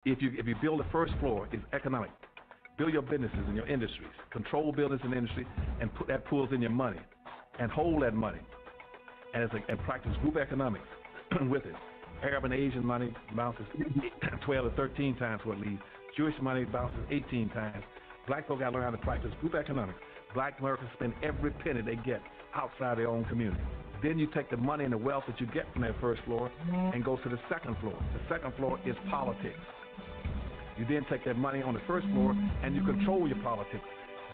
If you build the first floor, it's economic. Build your businesses and your industries. Control business and industry, and put that pulls in your money, and hold that money, and practice group economics with it. Arab and Asian money bounces 12 to 13 times what it leaves. Jewish money bounces 18 times. Black folk got to learn how to practice group economics. Black Americans spend every penny they get outside their own community. Then you take the money and the wealth that you get from that first floor and go to the second floor. The second floor is politics. You then take that money on the first floor and you control your politics.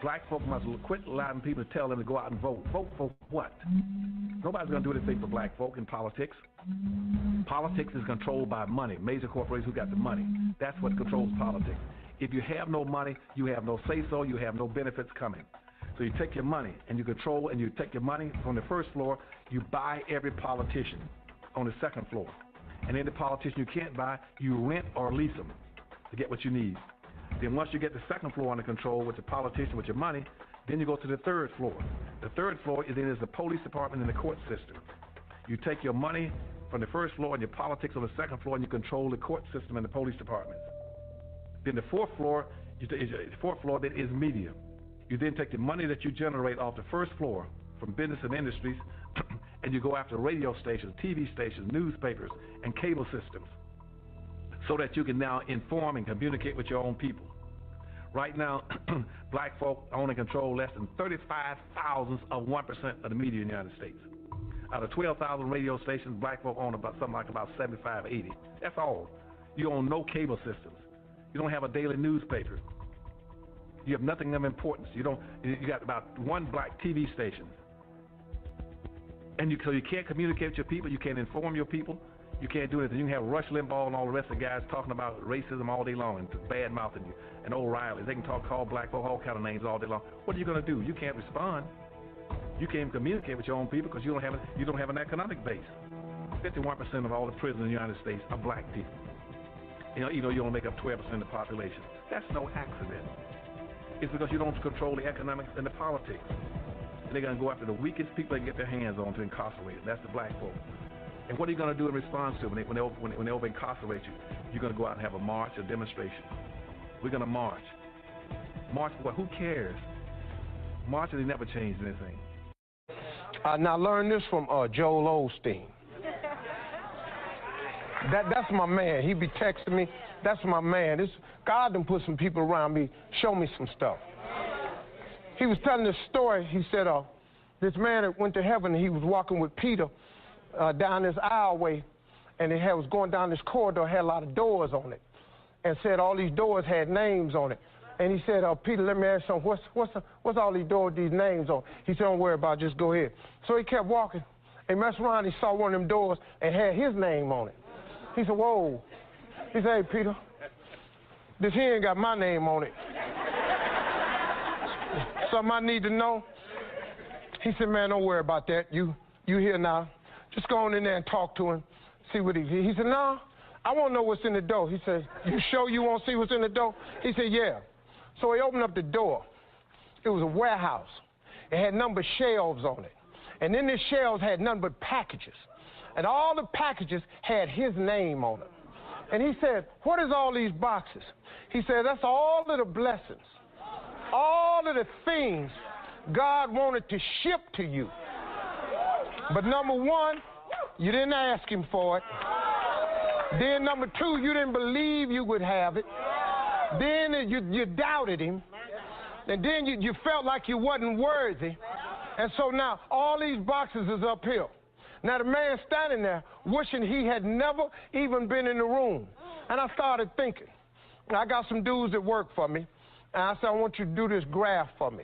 Black folk must quit allowing people to tell them to go out and vote. Vote for what? Nobody's going to do anything for black folk in politics. Politics is controlled by money. Major corporations who got the money. That's what controls politics. If you have no money, you have no say-so, you have no benefits coming. So you take your money and you control, and you take your money from the first floor, you buy every politician on the second floor. And then the politician you can't buy, you rent or lease them to get what you need. Then once you get the second floor under control with the politician, with your money, then you go to the third floor. The third floor is the police department and the court system. You take your money from the first floor and your politics on the second floor, and you control the court system and the police department. Then the fourth floor, then is media. You then take the money that you generate off the first floor from business and industries, and you go after radio stations, TV stations, newspapers, and cable systems, so that you can now inform and communicate with your own people. Right now, black folk own and control less than 35,000th of 1% of the media in the United States. Out of 12,000 radio stations, black folk own about 75, 80. That's all. You own no cable systems. You don't have a daily newspaper. You have nothing of importance. You got about one black TV station. And so you can't communicate with your people. You can't inform your people. You can't do anything. You can have Rush Limbaugh and all the rest of the guys talking about racism all day long and bad-mouthing you, and O'Reilly. They can call black folk all kind of names all day long. What are you going to do? You can't respond. You can't communicate with your own people because you don't have an economic base. 51% of all the prisoners in the United States are black people. You only make up 12% of the population. That's no accident. It's because you don't control the economics and the politics. And they're going to go after the weakest people they can get their hands on to incarcerate. That's the black folk. And what are you going to do in response to when they over-incarcerate you? You're going to go out and have a march, a demonstration. We're going to march. March for what? Who cares? Marching, they never changed anything. Now I learned this from Joel Osteen. That's my man. He be texting me. That's my man. God done put some people around me, show me some stuff. He was telling this story. He said this man that went to heaven, and he was walking with Peter down this aisleway, and it was going down this corridor, had a lot of doors on it, and said all these doors had names on it. And he said, Peter, let me ask you something. What's all these doors, these names on? He said, don't worry about it, just go ahead. So he kept walking, and messed around, he saw one of them doors and had his name on it. He said, whoa. He said, hey, Peter, this here ain't got my name on it. Something I need to know? He said, man, don't worry about that. You here now. Just go on in there and talk to him, see what he said, no, I want to know what's in the door. He said, you sure you want to see what's in the door? He said, yeah. So he opened up the door. It was a warehouse. It had numbered shelves on it. And then the shelves had none but packages. And all the packages had his name on them. And he said, what is all these boxes? He said, that's all of the blessings, all of the things God wanted to ship to you. But number one, you didn't ask him for it. Then number two, you didn't believe you would have it. Then you doubted him. And then you felt like you wasn't worthy. And so now all these boxes is uphill. Now the man standing there wishing he had never even been in the room. And I started thinking, I got some dudes that work for me. And I said, I want you to do this graph for me.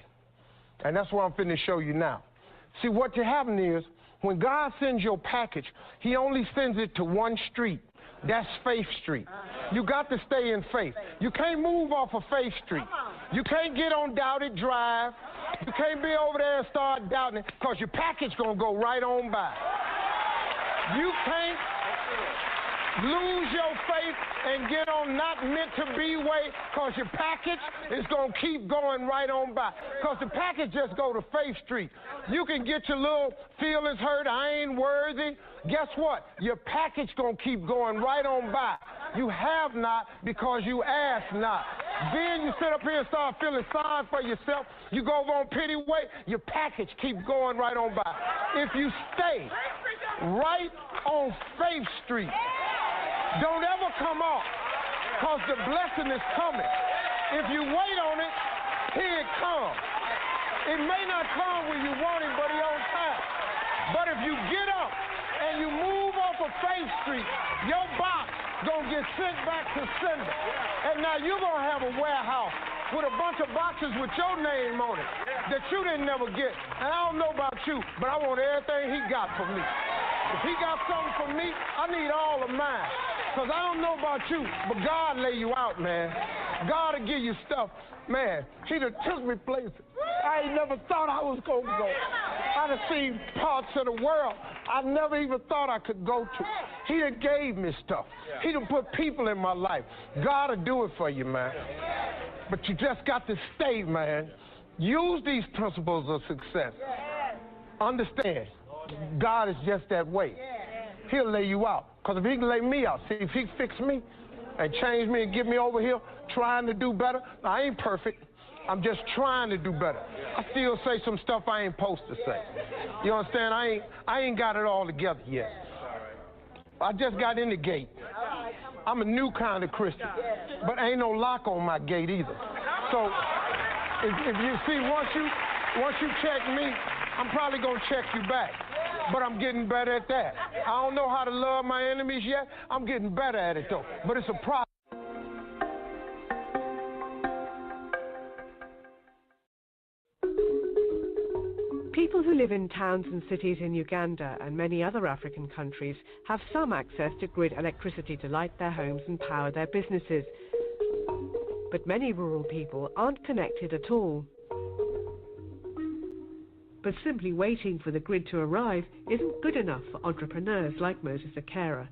And that's what I'm finna show you now. See, what you having is, when God sends your package, he only sends it to one street. That's Faith Street. You got to stay in faith. You can't move off of Faith Street. You can't get on Doubted Drive. You can't be over there and start doubting it, because your package gonna go right on by. You can't lose your faith and get on not meant to be way, because your package is going to keep going right on by. Because the package just go to Faith Street. You can get your little feelings hurt, I ain't worthy. Guess what? Your package going to keep going right on by. You have not because you ask not. Then you sit up here and start feeling sorry for yourself. You go over on pity weight, your package keep going right on by. If you stay right on Faith Street, don't ever come off, because the blessing is coming. If you wait on it, here it comes. It may not come when you want it, but it's on time. But if you get up and you move off of Faith Street, your box gonna get sent back to sender. And now you're gonna have a warehouse with a bunch of boxes with your name on it that you didn't never get. And I don't know about you, but I want everything he got for me. If he got something for me, I need all of mine. Because I don't know about you, but God lay you out, man. God will give you stuff. Man, he done took me places I ain't never thought I was going to go. I done seen parts of the world I never even thought I could go to. He done gave me stuff. He done put people in my life. God will do it for you, man. But you just got to stay, man. Use these principles of success. Understand, God is just that way. He'll lay you out. Because if he can lay me out, see, if he fix me and change me and get me over here trying to do better, I ain't perfect. I'm just trying to do better. I still say some stuff I ain't supposed to say. You understand? I ain't got it all together yet. I just got in the gate. I'm a new kind of Christian, but ain't no lock on my gate either. So if you see, once you check me, I'm probably gonna check you back. But I'm getting better at that. I don't know how to love my enemies yet. I'm getting better at it though. But it's a process. People who live in towns and cities in Uganda and many other African countries have some access to grid electricity to light their homes and power their businesses. But many rural people aren't connected at all. But simply waiting for the grid to arrive isn't good enough for entrepreneurs like Moses Akera.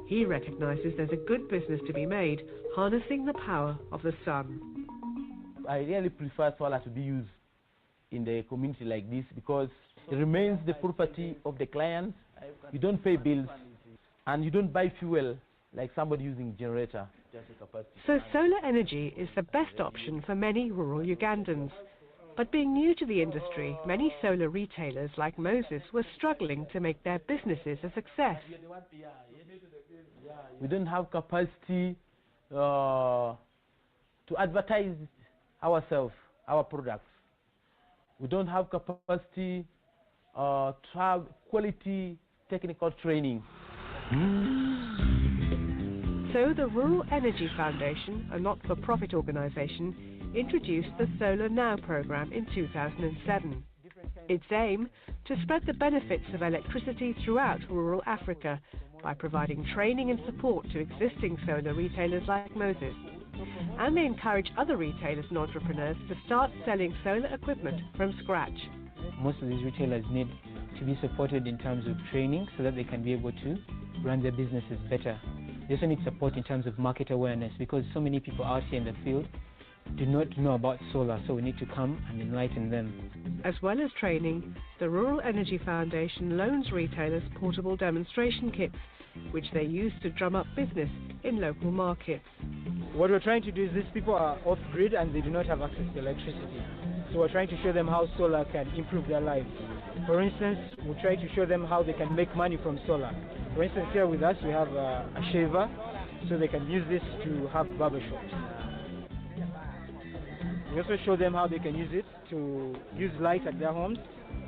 He recognizes there's a good business to be made harnessing the power of the sun. I really prefer solar to be used in the community like this because it remains the property of the clients. You don't pay bills and you don't buy fuel like somebody using generator. So solar energy is the best option for many rural Ugandans. But being new to the industry, many solar retailers like Moses were struggling to make their businesses a success. We don't have capacity to advertise ourselves, our products. We don't have capacity to have quality technical training. So the Rural Energy Foundation, a not-for-profit organization, introduced the Solar Now program in 2007. Its aim, to spread the benefits of electricity throughout rural Africa by providing training and support to existing solar retailers like Moses. And they encourage other retailers and entrepreneurs to start selling solar equipment from scratch. Most of these retailers need to be supported in terms of training so that they can be able to run their businesses better. They also need support in terms of market awareness because so many people out here in the field do not know about solar, so we need to come and enlighten them. As well as training, the Rural Energy Foundation loans retailers portable demonstration kits, which they use to drum up business in local markets. What we're trying to do is these people are off-grid and they do not have access to electricity. So we're trying to show them how solar can improve their lives. For instance, we try to show them how they can make money from solar. For instance, here with us we have a shaver, so they can use this to have barbershops. We also show them how they can use it to use light at their homes.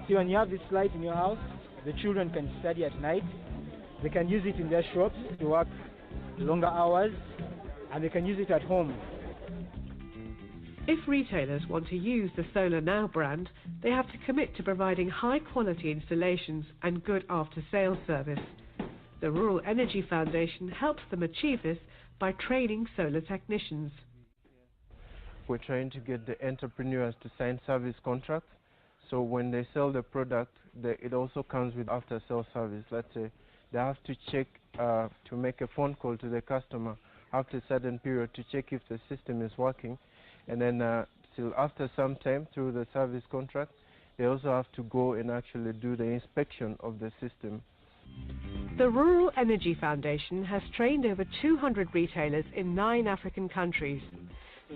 See, when you have this light in your house, the children can study at night. They can use it in their shops to work longer hours, and they can use it at home. If retailers want to use the Solar Now brand, they have to commit to providing high-quality installations and good after-sales service. The Rural Energy Foundation helps them achieve this by training solar technicians. We're trying to get the entrepreneurs to sign service contracts, so when they sell the product, it also comes with after-sales service. Let's say they have to check to make a phone call to the customer after a certain period to check if the system is working, and then till after some time through the service contract, they also have to go and actually do the inspection of the system. The Rural Energy Foundation has trained over 200 retailers in 9 African countries.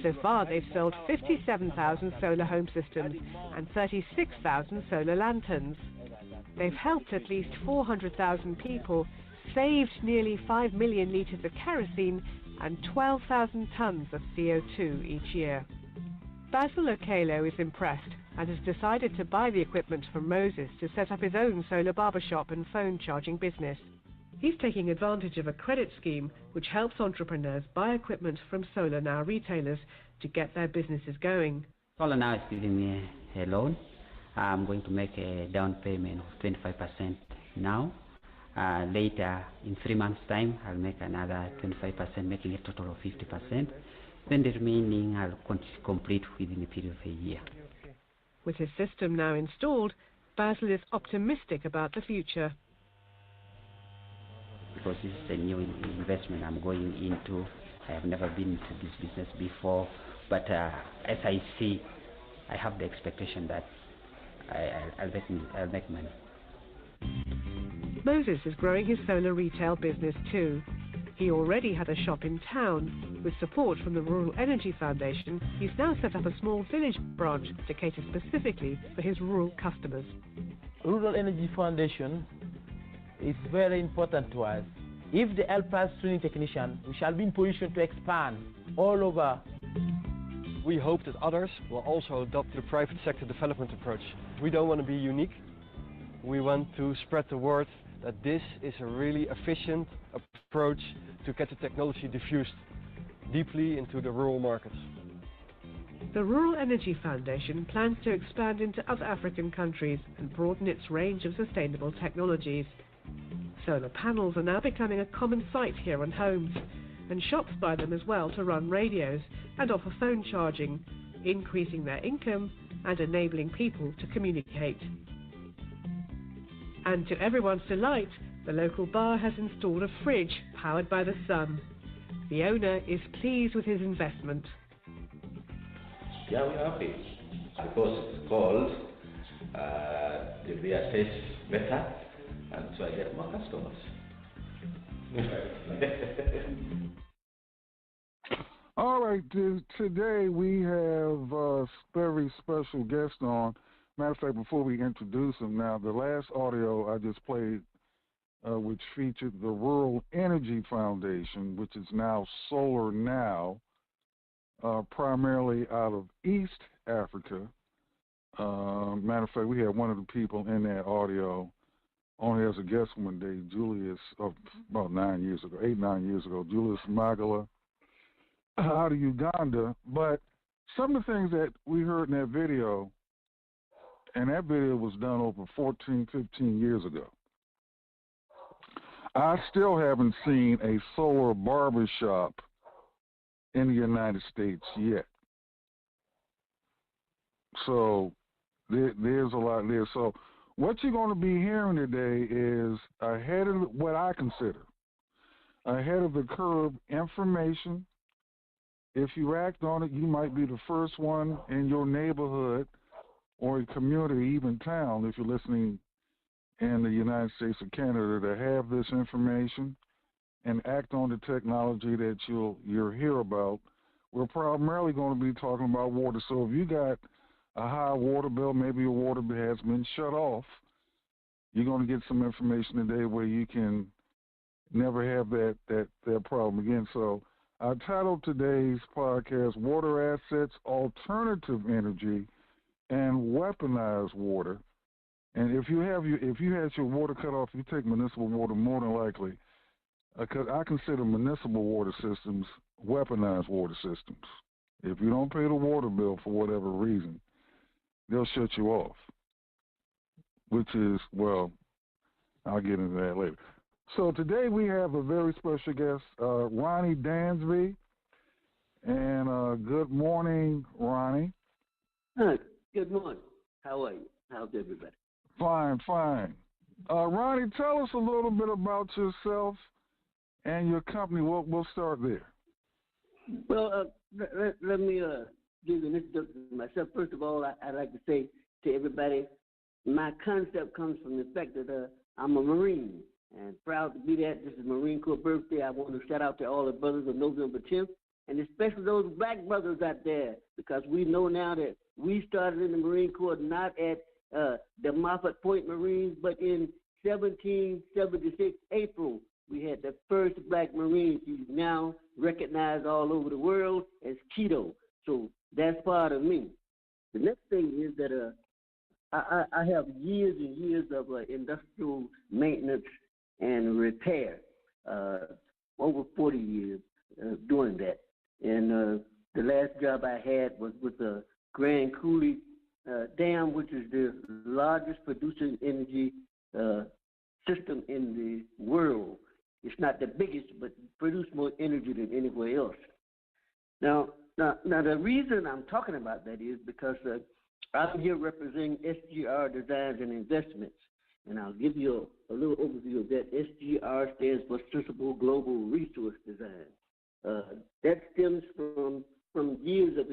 So far, they've sold 57,000 solar home systems and 36,000 solar lanterns. They've helped at least 400,000 people, saved nearly 5 million litres of kerosene and 12,000 tonnes of CO2 each year. Basil Okelo is impressed and has decided to buy the equipment from Moses to set up his own solar barbershop and phone charging business. He's taking advantage of a credit scheme which helps entrepreneurs buy equipment from Solar Now retailers to get their businesses going. Solar Now is giving me a loan. I'm going to make a down payment of 25% now. Later, in 3 months' time, I'll make another 25%, making a total of 50%. Then the remaining I'll complete within a period of a year. With his system now installed, Basil is optimistic about the future. Because this is a new investment I'm going into. I have never been into this business before, but as I see, I have the expectation that I'll make money. Moses is growing his solar retail business too. He already had a shop in town. With support from the Rural Energy Foundation, he's now set up a small village branch to cater specifically for his rural customers. Rural Energy Foundation is very important to us. If they help us training technicians, we shall be in position to expand all over. We hope that others will also adopt the private sector development approach. We don't want to be unique. We want to spread the word that this is a really efficient approach to get the technology diffused deeply into the rural markets. The Rural Energy Foundation plans to expand into other African countries and broaden its range of sustainable technologies. Solar panels are now becoming a common sight here on homes, and shops buy them as well to run radios and offer phone charging, increasing their income and enabling people to communicate. And to everyone's delight, the local bar has installed a fridge powered by the sun. The owner is pleased with his investment. Yeah, we're happy because it's cold, the beer tastes better, and so I get more customers. All right, today we have a very special guest on. Matter of fact, before we introduce him now, the last audio I just played, which featured the Rural Energy Foundation, which is now Solar Now, primarily out of East Africa. Matter of fact, we had one of the people in that audio only as a guest one day, Julius, about 9 years ago, 8-9 years ago, Julius Magala, out of Uganda. But some of the things that we heard in that video, and that video was done over 14, 15 years ago. I still haven't seen a solar barbershop in the United States yet. So there's a lot there. So what you're going to be hearing today is ahead of what I consider ahead of the curve information. If you act on it, you might be the first one in your neighborhood or a community, even town, if you're listening in the United States or Canada, to have this information and act on the technology that you'll hear about. We're primarily going to be talking about water. So if you got a high water bill, maybe your water bill has been shut off, you're going to get some information today where you can never have that problem again. So I titled today's podcast, Water Assets, Alternative Energy, and Weaponized Water. And if you had your water cut off, you take municipal water more than likely, because I consider municipal water systems weaponized water systems. If you don't pay the water bill for whatever reason, they'll shut you off, which is, well, I'll get into that later. So today we have a very special guest, Ronnie Dansby. And good morning, Ronnie. Hi, good morning. How are you? How's everybody? Fine, fine. Ronnie, tell us a little bit about yourself and your company. We'll start there. Well, let me give an introduction to myself. First of all, I'd like to say to everybody, my concept comes from the fact that I'm a Marine. and proud to be that. This is Marine Corps birthday. I want to shout out to all the brothers of November 10th, and especially those black brothers out there, because we know now that we started in the Marine Corps not at the Moffett Point Marines, but in 1776 April, we had the first black Marines. He's now recognized all over the world as Keto. So that's part of me. The next thing is that I have years and years of industrial maintenance and repair, over 40 years doing that. And the last job I had was with the Grand Coulee Dam, which is the largest producing energy system in the world. It's not the biggest, but produce more energy than anywhere else. Now, the reason I'm talking about that is because I'm here representing SGR Designs and Investments, and I'll give you a little overview of that. SGR stands for Sensible Global Resource Design. That stems from years of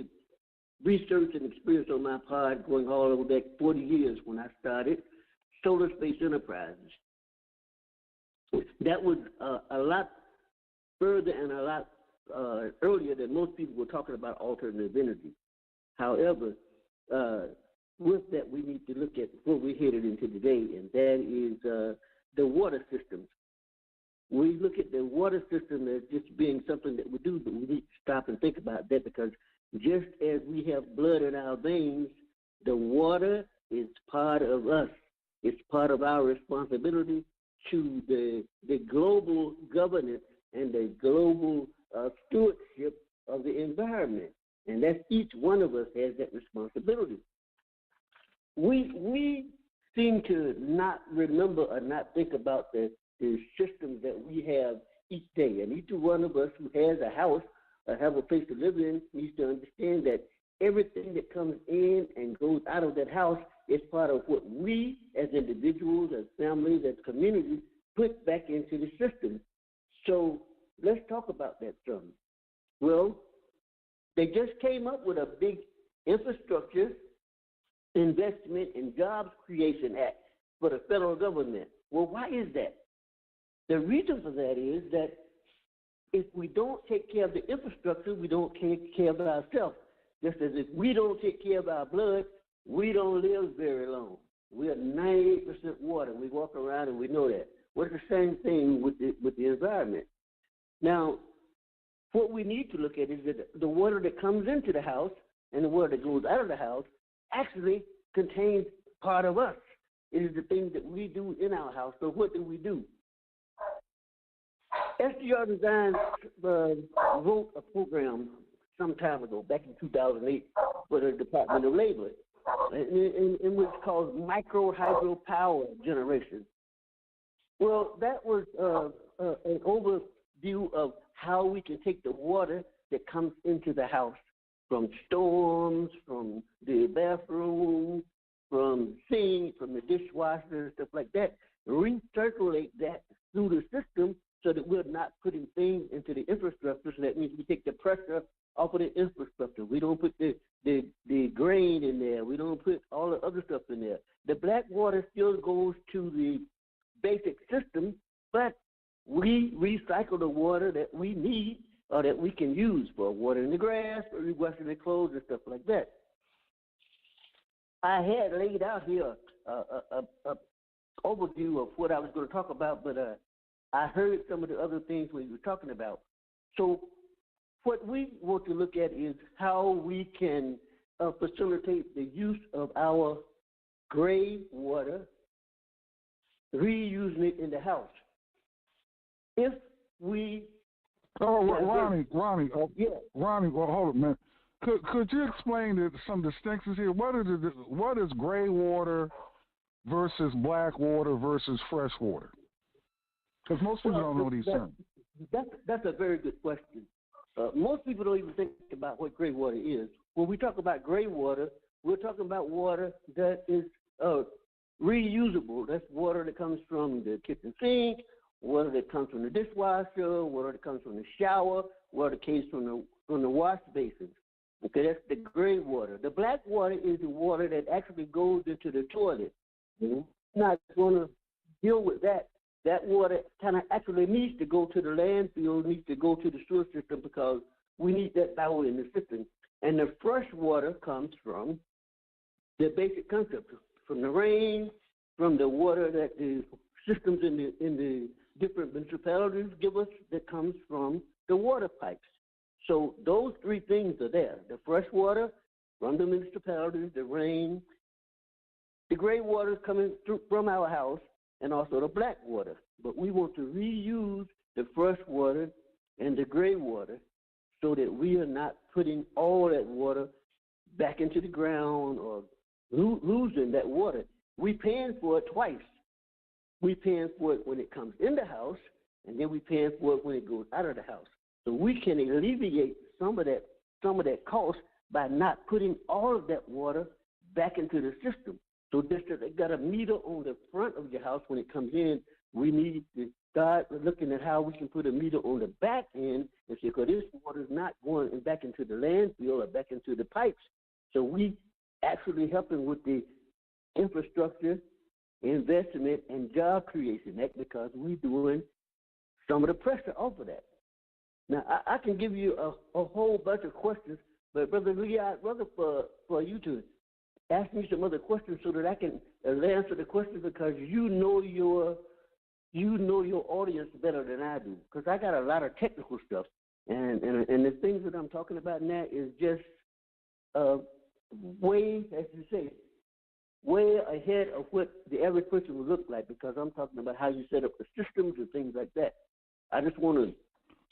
research and experience on my part, going all over back 40 years when I started Solar Space Enterprises. That was a lot further and a lot earlier than most people were talking about alternative energy. However, with that, we need to look at what we're headed into today, and that is the water systems. We look at the water system as just being something that we do, but we need to stop and think about that, because just as we have blood in our veins, the water is part of us. It's part of our responsibility to the global governance and the global stewardship of the environment. And that's each one of us has that responsibility. We seem to not remember or not think about the systems that we have each day. And each one of us who has a house or have a place to live in needs to understand that everything that comes in and goes out of that house is part of what we as individuals, as families, as communities put back into the system. So let's talk about that some. Well, they just came up with a big infrastructure investment and jobs creation act for the federal government. Well, why is that? The reason for that is that if we don't take care of the infrastructure, we don't take care of ourselves. Just as if we don't take care of our blood, we don't live very long. We are 98% water. We walk around and we know that. Well, it's the same thing with the environment. Now, what we need to look at is that the water that comes into the house and the water that goes out of the house actually contains part of us. It is the things that we do in our house. So what do we do? SGR Design wrote a program some time ago, back in 2008, for the Department of Labor, in which is called micro hydropower generation. Well, that was an overview of how we can take the water that comes into the house from storms, from the bathroom, from sink, from the dishwasher, and stuff like that, recirculate that through the system so that we're not putting things into the infrastructure. So that means we take the pressure off of the infrastructure. We don't put the grain in there. We don't put all the other stuff in there. The black water still goes to the basic system, but we recycle the water that we need or that we can use for watering the grass, for washing the clothes, and stuff like that. I had laid out here a overview of what I was going to talk about, but I heard some of the other things we were talking about. So what we want to look at is how we can facilitate the use of our gray water, reusing it in the house. If we... Ronnie, yeah. Ronnie, well, hold on, man. Could you explain some distinctions here? What is gray water versus black water versus fresh water? Because most people don't know these terms. That's a very good question. Most people don't even think about what gray water is. When we talk about gray water, we're talking about water that is reusable. That's water that comes from the kitchen sink, water that comes from the dishwasher, water that comes from the shower, water that comes from the wash basin. Okay, that's the gray water. The black water is the water that actually goes into the toilet. I'm not going to deal with that that water kind of actually needs to go to the landfill, needs to go to the sewer system because we need that power in the system. And the fresh water comes from the basic concept, from the rain, from the water that the systems in the different municipalities give us that comes from the water pipes. So those three things are there: the fresh water from the municipalities, the rain, the gray water coming through from our house, and also the black water. But we want to reuse the fresh water and the gray water so that we are not putting all that water back into the ground or losing that water. We're paying for it twice. We're paying for it when it comes in the house, and then we're paying for it when it goes out of the house. So we can alleviate some of that cost by not putting all of that water back into the system. So just that they got a meter on the front of your house when it comes in, we need to start looking at how we can put a meter on the back end and say, because this water is not going back into the landfill or back into the pipes. So we actually helping with the infrastructure, investment, and job creation. That's because we're doing some of the pressure off of that. Now, I can give you a whole bunch of questions, but Brother Lee, I'd rather for you to ask me some other questions so that I can answer the questions, because you know your audience better than I do, because I got a lot of technical stuff, and the things that I'm talking about now is just way, as you say, way ahead of what the average person would look like, because I'm talking about how you set up the systems and things like that. I just want to.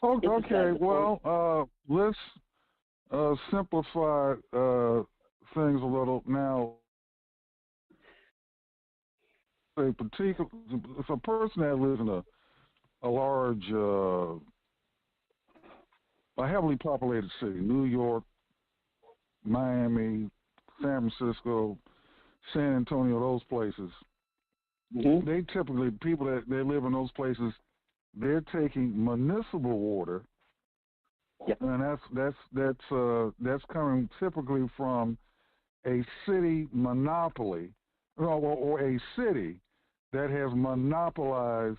Okay, well, let's simplify things a little. Now, if a person that lives in a large, a heavily populated city, New York, Miami, San Francisco, San Antonio, those places, they typically, people that they live in those places, they're taking municipal water, and that's coming typically from a city monopoly, or a city that has monopolized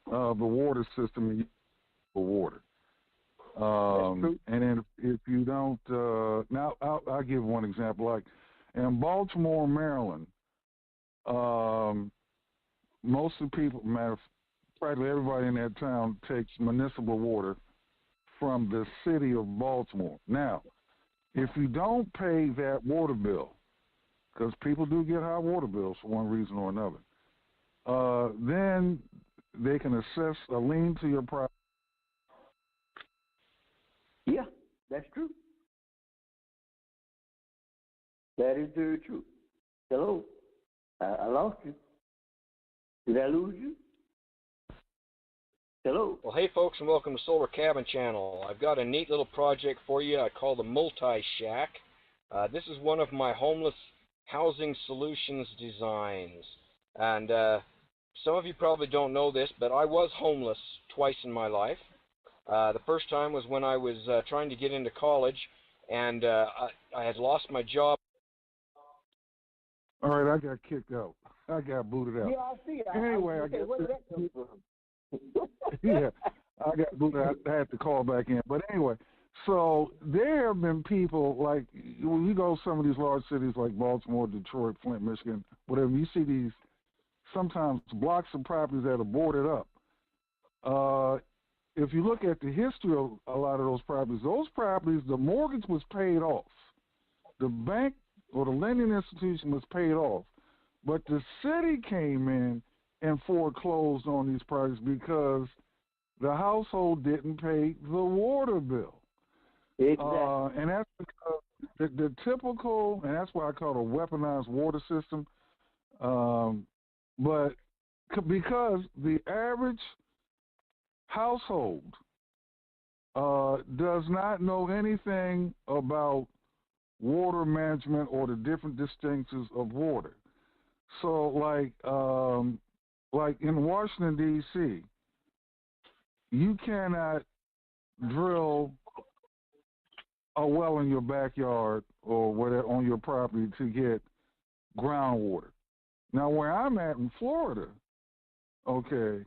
the water system for water. And then if you don't, now I'll give one example. Like in Baltimore, Maryland, most of the people, practically everybody in that town takes municipal water from the city of Baltimore. Now, if you don't pay that water bill, because people do get high water bills for one reason or another, then they can assess a lien to your property. Yeah, that's true. That is very true. Hello? I lost you. Did I lose you? Hello? Well, hey folks, and welcome to Solar Cabin Channel. I've got a neat little project for you I call the Multi-Shack. This is one of my homeless housing solutions designs. And some of you probably don't know this, but I was homeless twice in my life. The first time was when I was trying to get into college, and I had lost my job. All right, I got kicked out. I got booted out. Yeah, I see. Anyway, I where did that come from? Yeah, I got booted out. I had to call back in. But anyway, so there have been people, like, when you go to some of these large cities like Baltimore, Detroit, Flint, Michigan, whatever, you see these sometimes blocks of properties that are boarded up. If you look at the history of a lot of those properties, the mortgage was paid off. The bank or the lending institution was paid off. But the city came in and foreclosed on these properties because the household didn't pay the water bill. Exactly. And that's because the typical, and that's why I call it a weaponized water system. But because the average household does not know anything about water management or the different distinctions of water. So, like in Washington, D.C., you cannot drill a well in your backyard or whatever on your property to get groundwater. Now, where I'm at in Florida, Okay,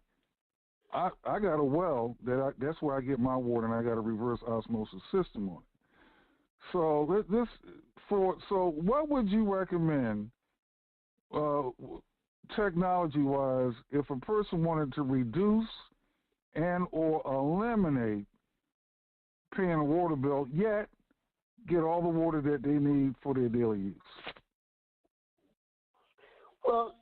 I got a well that's where I get my water, and I got a reverse osmosis system on it. So so what would you recommend, technology-wise, if a person wanted to reduce and or eliminate paying a water bill, yet get all the water that they need for their daily use? Well,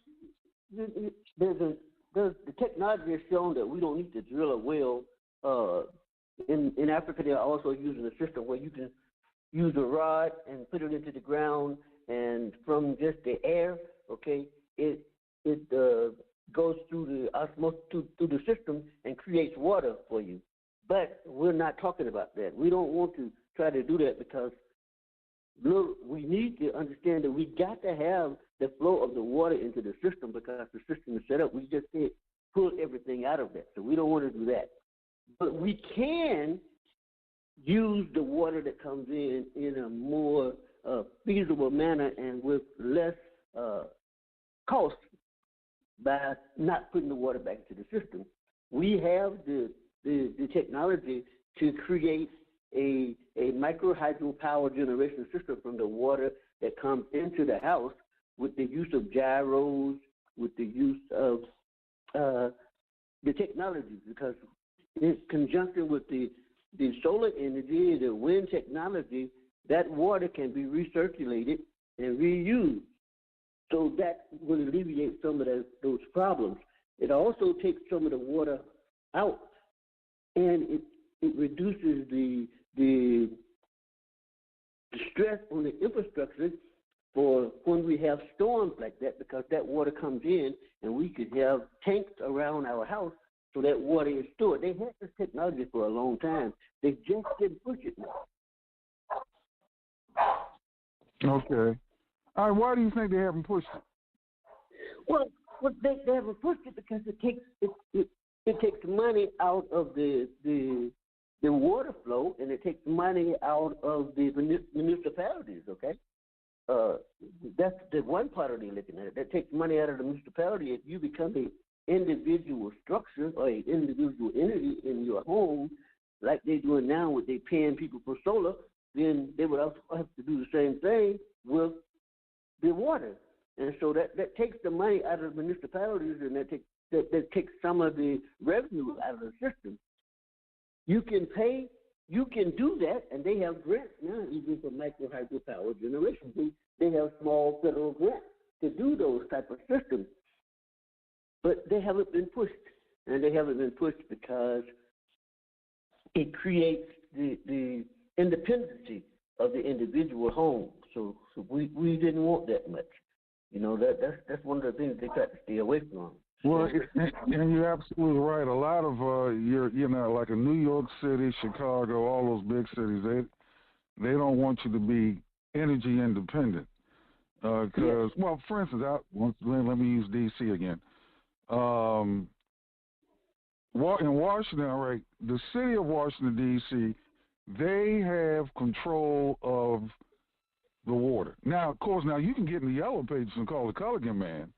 the technology has shown that we don't need to drill a well. In Africa, they're also using a system where you can use a rod and put it into the ground, and from just the air, okay, it goes through the osmosis through the system and creates water for you. But we're not talking about that. We don't want to try to do that because look, we need to understand that we got to have the flow of the water into the system because the system is set up. We just can't pull everything out of that. So we don't want to do that. But we can use the water that comes in a more feasible manner and with less cost by not putting the water back into the system. We have the technology to create a micro hydropower generation system from the water that comes into the house with the use of gyros, with the use of the technology, because in conjunction with the solar energy, the wind technology, that water can be recirculated and reused. So that will alleviate some of those problems. It also takes some of the water out, and it reduces the stress on the infrastructure for when we have storms like that, because that water comes in and we could have tanks around our house so that water is stored. They've had this technology for a long time. They just didn't push it now. Okay. All right, why do you think they haven't pushed it? Well, they haven't pushed it because it takes money out of the water flow, and it takes money out of the municipalities, okay? That's the one part of the looking at it. That takes money out of the municipality. If you become an individual structure or an individual entity in your home, like they're doing now with they paying people for solar, then they would also have to do the same thing with the water. And so that takes the money out of the municipalities, and that takes some of the revenue out of the system. You can do that, and they have grants now, even for micro hydropower generation. They have small federal grants to do those type of systems. But they haven't been pushed, and they haven't been pushed because it creates the independency of the individual home. So we didn't want that much. You know, that's one of the things they got to stay away from. Well, and you're absolutely right. A lot of like in New York City, Chicago, all those big cities, they don't want you to be energy independent. Because, well, for instance, let me use D.C. again. In Washington, right, the city of Washington, D.C., they have control of the water. Now, of course, you can get in the yellow pages and call the Culligan man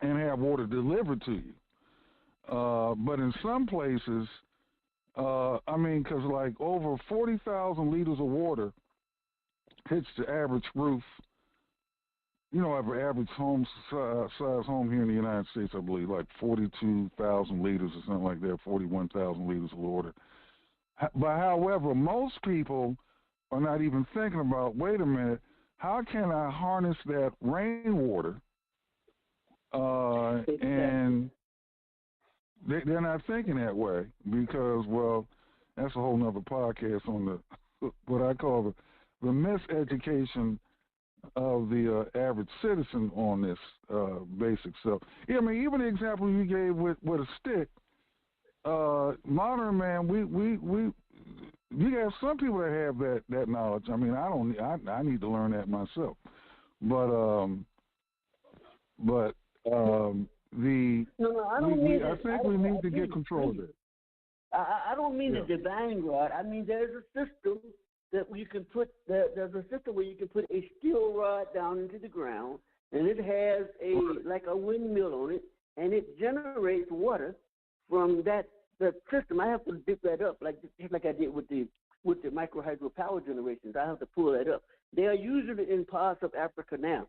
and have water delivered to you. But in some places, because like over 40,000 liters of water hits the average roof, average size home here in the United States, I believe, like 42,000 liters or something like that, 41,000 liters of water. But however, most people are not even thinking about, wait a minute, how can I harness that rainwater? And they're not thinking that way because, well, that's a whole nother podcast on what I call the miseducation of the average citizen on this basic stuff. Yeah, I mean, even the example you gave with a stick, modern man, we have some people that have that knowledge. I mean, I need to learn that myself. But I think we need to get control of it. I don't mean the divine rod. I mean, there's a system that you can put. There's a system where you can put a steel rod down into the ground, and it has like a windmill on it, and it generates water from the system. I have to dip that up, just like I did with the micro hydropower generations. I have to pull that up. They are usually in parts of Africa now,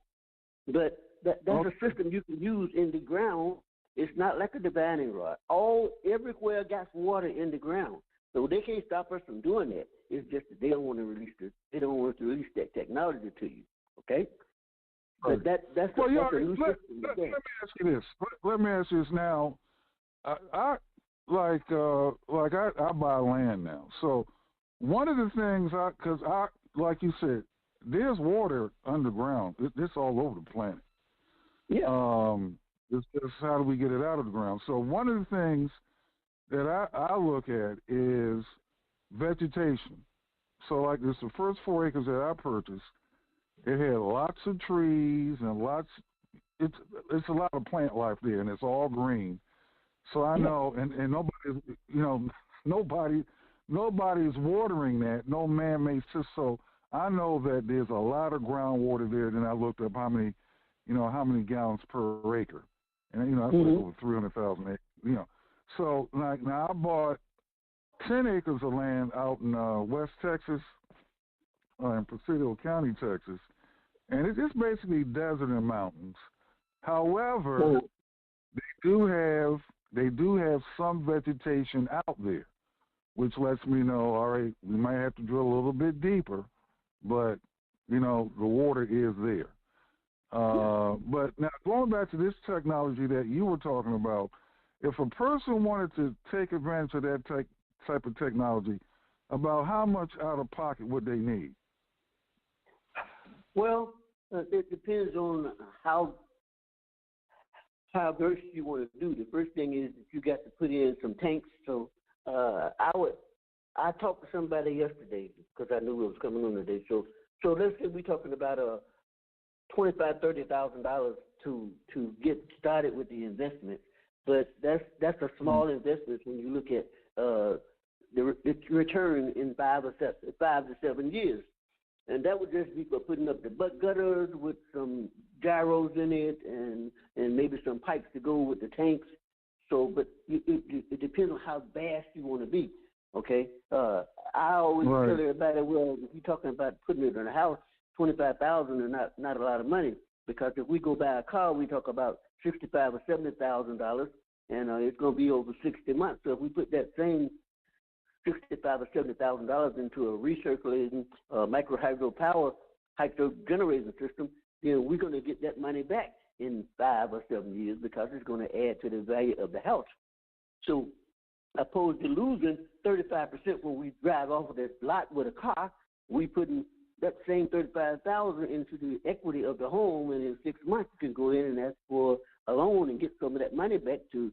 but that's a system you can use in the ground. It's not like a divining rod. Everywhere got water in the ground, so they can't stop us from doing that. It's just that they don't want to release that technology to you. Okay. But that's a new system. Let me ask you this. Let me ask you this now. I buy land now. So one of the things like you said, there's water underground. It's all over the planet. Yeah. It's just how do we get it out of the ground? So one of the things that I look at is vegetation. So like this, the first 4 acres that I purchased, it had lots of trees and it's a lot of plant life there, and it's all green. So I know, and nobody's watering that, no man-made system. So I know that there's a lot of groundwater there. Then I looked up how many gallons per acre, and that's like over 300,000 acres. So now I bought 10 acres of land out in West Texas, in Presidio County, Texas, and it's basically desert and mountains. However, they do have some vegetation out there, which lets me know, all right, we might have to drill a little bit deeper, but the water is there. But now going back to this technology that you were talking about, if a person wanted to take advantage of that type of technology, about how much out of pocket would they need? Well, it depends on how versed you want to do. The first thing is that you got to put in some tanks. So I talked to somebody yesterday because I knew it was coming on today. So let's say we're talking about $25,000-$30,000 to get started with the investment. But that's a small investment when you look at the return in 5 to 7 years. And that would just be for putting up the butt gutters with some gyros in it and maybe some pipes to go with the tanks. So, but it depends on how vast you want to be, okay? I always tell everybody, well, if you're talking about putting it in a house, $25,000 is not a lot of money, because if we go buy a car, we talk about $65,000 or $70,000, and it's going to be over 60 months. So if we put that same $65,000 or $70,000 into a recirculating micro hydropower generating system, then we're going to get that money back in 5 or 7 years, because it's going to add to the value of the house. So opposed to losing 35% when we drive off of that lot with a car, we putting that same $35,000 into the equity of the home, and in 6 months you can go in and ask for a loan and get some of that money back to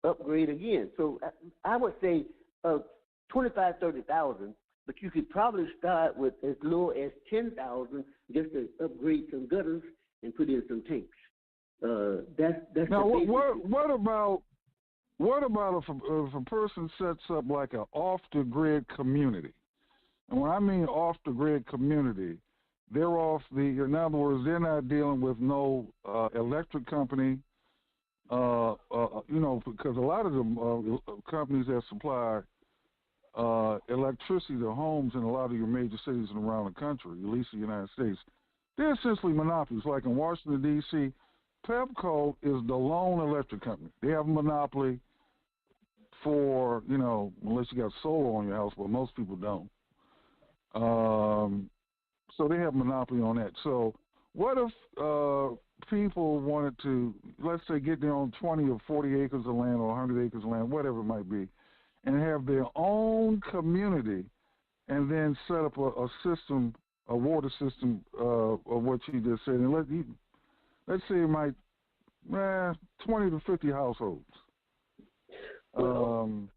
upgrade again. So I would say $25,000, $30,000, but you could probably start with as low as $10,000 just to upgrade some gutters and put in some tanks. That's now. What about if a person sets up like an off-the-grid community? And when I mean off-the-grid community, they're in other words, they're not dealing with no electric company, because a lot of them companies that supply electricity to homes in a lot of your major cities and around the country, at least the United States, they're essentially monopolies. Like in Washington, D.C., Pepco is the lone electric company. They have a monopoly for, unless you got solar on your house, but most people don't. So they have a monopoly on that. So what if people wanted to, let's say, get their own 20 or 40 acres of land or 100 acres of land, whatever it might be, and have their own community, and then set up a system, a water system of what you just said, and let's say it might 20 to 50 households, and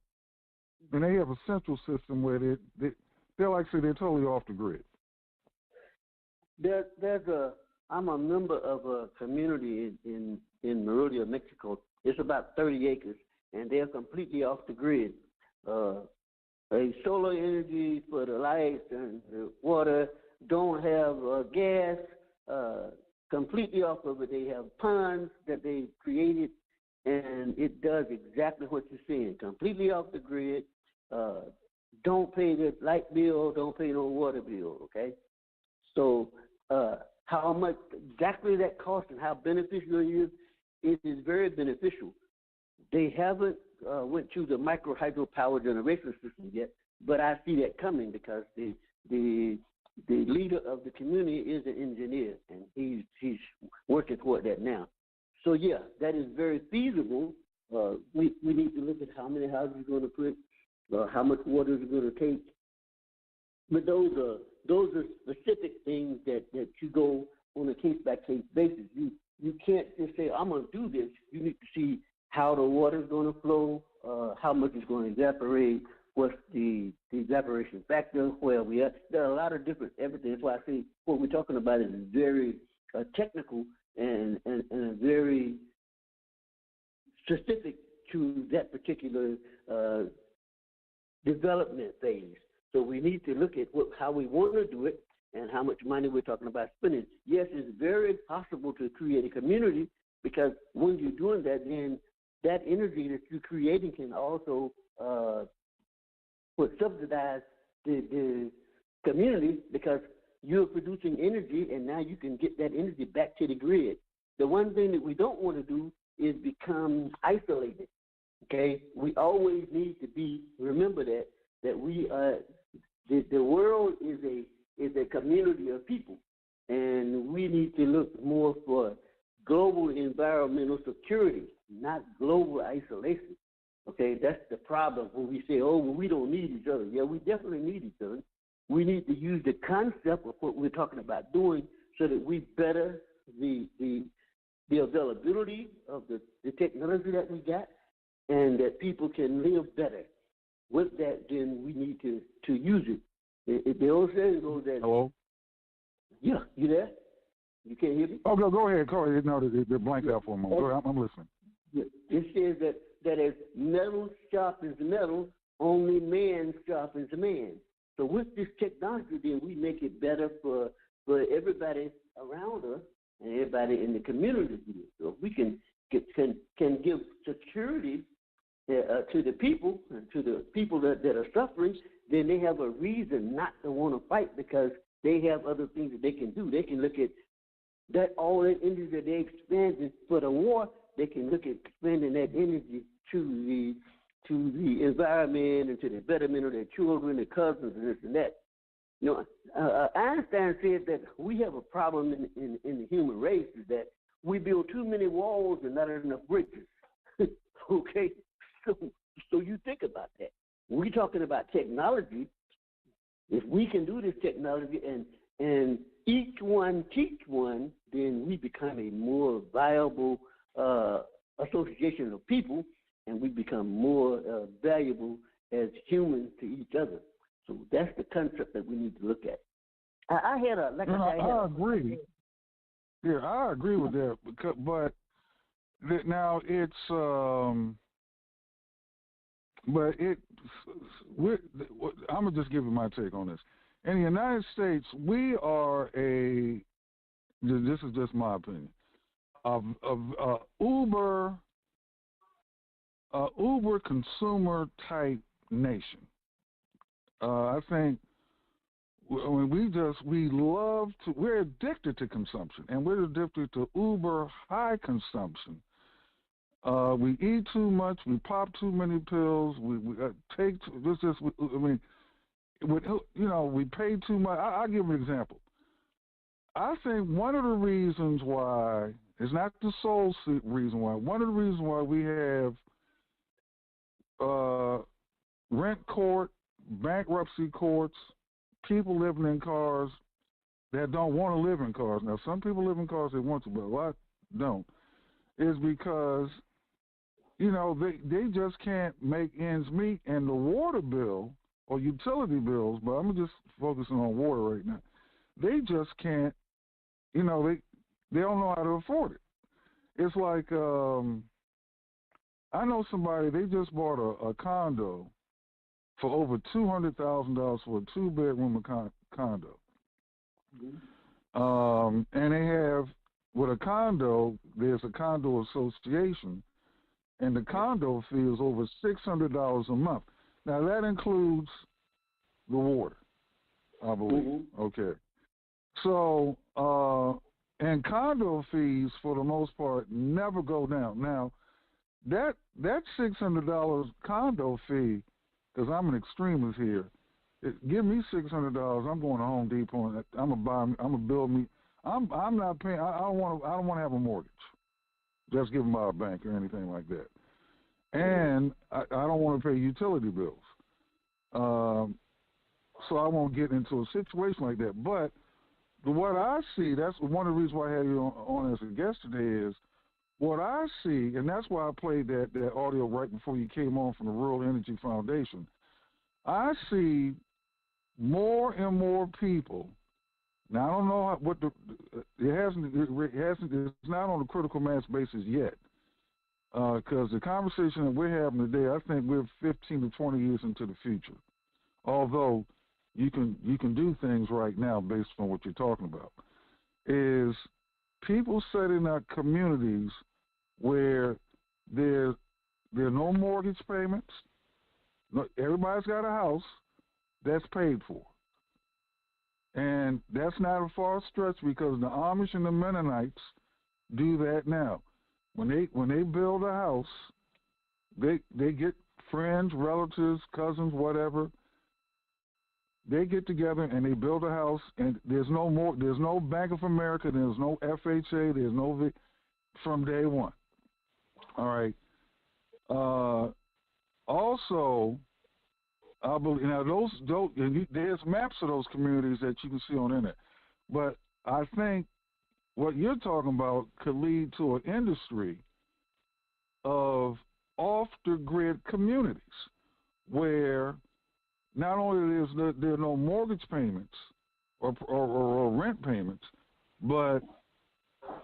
they have a central system where they're like, say, they're totally off the grid. I'm a member of a community in Merodia, Mexico. It's about 30 acres, and they're completely off the grid. A solar energy for the lights and the water, don't have gas, completely off of it. They have ponds that they created and it does exactly what you're saying. Completely off the grid. Don't pay the light bill. Don't pay no water bill. Okay. So how much exactly that costs and how beneficial it is? It is very beneficial. They haven't went to the micro hydropower generation system yet, but I see that coming because the leader of the community is an engineer, and he's working toward that now. So yeah, that is very feasible. We need to look at how many houses we're going to put, how much water is going to take. But those are specific things that you go on a case by case basis. You can't just say I'm going to do this. You need to see how the water is going to flow, how much is going to evaporate, what's the evaporation factor, where we are. There are a lot of different everything. That's why I say what we're talking about is very technical and very specific to that particular development phase. So we need to look at how we want to do it and how much money we're talking about spending. Yes, it's very possible to create a community because when you're doing that, then that energy that you're creating can also subsidize the community because you're producing energy and now you can get that energy back to the grid. The one thing that we don't want to do is become isolated. Okay, we always need to remember that we are the world is a community of people, and we need to look more for global environmental security, not global isolation. Okay, that's the problem when we say, oh, well, we don't need each other. Yeah, we definitely need each other. We need to use the concept of what we're talking about doing so that we better the availability of the technology that we got and that people can live better. With that, then we need to use it. The old saying goes that. Hello? Yeah, you there? You can't hear me? Oh, go ahead. No, they blanked out for a moment. Go ahead, I'm listening. Yeah. It says that as metal sharpens metal, only man sharpens man. So with this technology, then we make it better for everybody around us and everybody in the community. So if we can give security to the people and to the people that are suffering, then they have a reason not to want to fight because they have other things that they can do. They can look at that all that energy that they expanded for the war. They can look at expanding that energy to the environment and to the betterment of their children, their cousins, and this and that. You know, Einstein said that we have a problem in the human race is that we build too many walls and not enough bridges. Okay, so you think about that. We're talking about technology. If we can do this technology and each one teach one, then we become a more viable association of people, and we become more valuable as humans to each other. So that's the concept that we need to look at. I agree. Yeah, I agree with that. But now it's I'm gonna just give you my take on this. In the United States, we are this is just my opinion, of Uber consumer type nation. I think we're addicted to consumption, and we're addicted to Uber high consumption. We eat too much, we pop too many pills, we take this. We pay too much. I'll give an example. I think one of the reasons why, it's not the sole reason why, one of the reasons why we have rent court, bankruptcy courts, people living in cars that don't want to live in cars. Now, some people live in cars they want to, but a lot don't. Is because, they just can't make ends meet, and the water bill or utility bills, but I'm just focusing on water right now. They just can't, they don't know how to afford it. It's like, I know somebody, they just bought a condo for over $200,000 for a 2-bedroom condo. Mm-hmm. And they have, with a condo, there's a condo association and the condo fee is over $600 a month. Now that includes the water, I believe. Okay. So, and condo fees for the most part never go down. Now, that $600 condo fee, because I'm an extremist here, give me $600. I'm going to Home Depot and I'm gonna build me. I'm not paying. I don't want to have a mortgage. Just give them by a bank or anything like that. And I don't want to pay utility bills. So I won't get into a situation like that. But what I see, that's one of the reasons why I had you on as a guest today, is what I see, and that's why I played that audio right before you came on from the Rural Energy Foundation. I see more and more people. Now I don't know what it's not on a critical mass basis yet, because the conversation that we're having today, I think we're 15 to 20 years into the future. Although you can do things right now based on what you're talking about, is people setting up communities where there are no mortgage payments. No, everybody's got a house that's paid for. And that's not a far stretch, because the Amish and the Mennonites do that now. When they build a house, they get friends, relatives, cousins, whatever. They get together and they build a house, and there's no Bank of America, there's no FHA, there's no from day one. All right. Also, I believe now there's maps of those communities that you can see on the internet, but I think what you're talking about could lead to an industry of off-the-grid communities where not only there are no mortgage payments or rent payments, but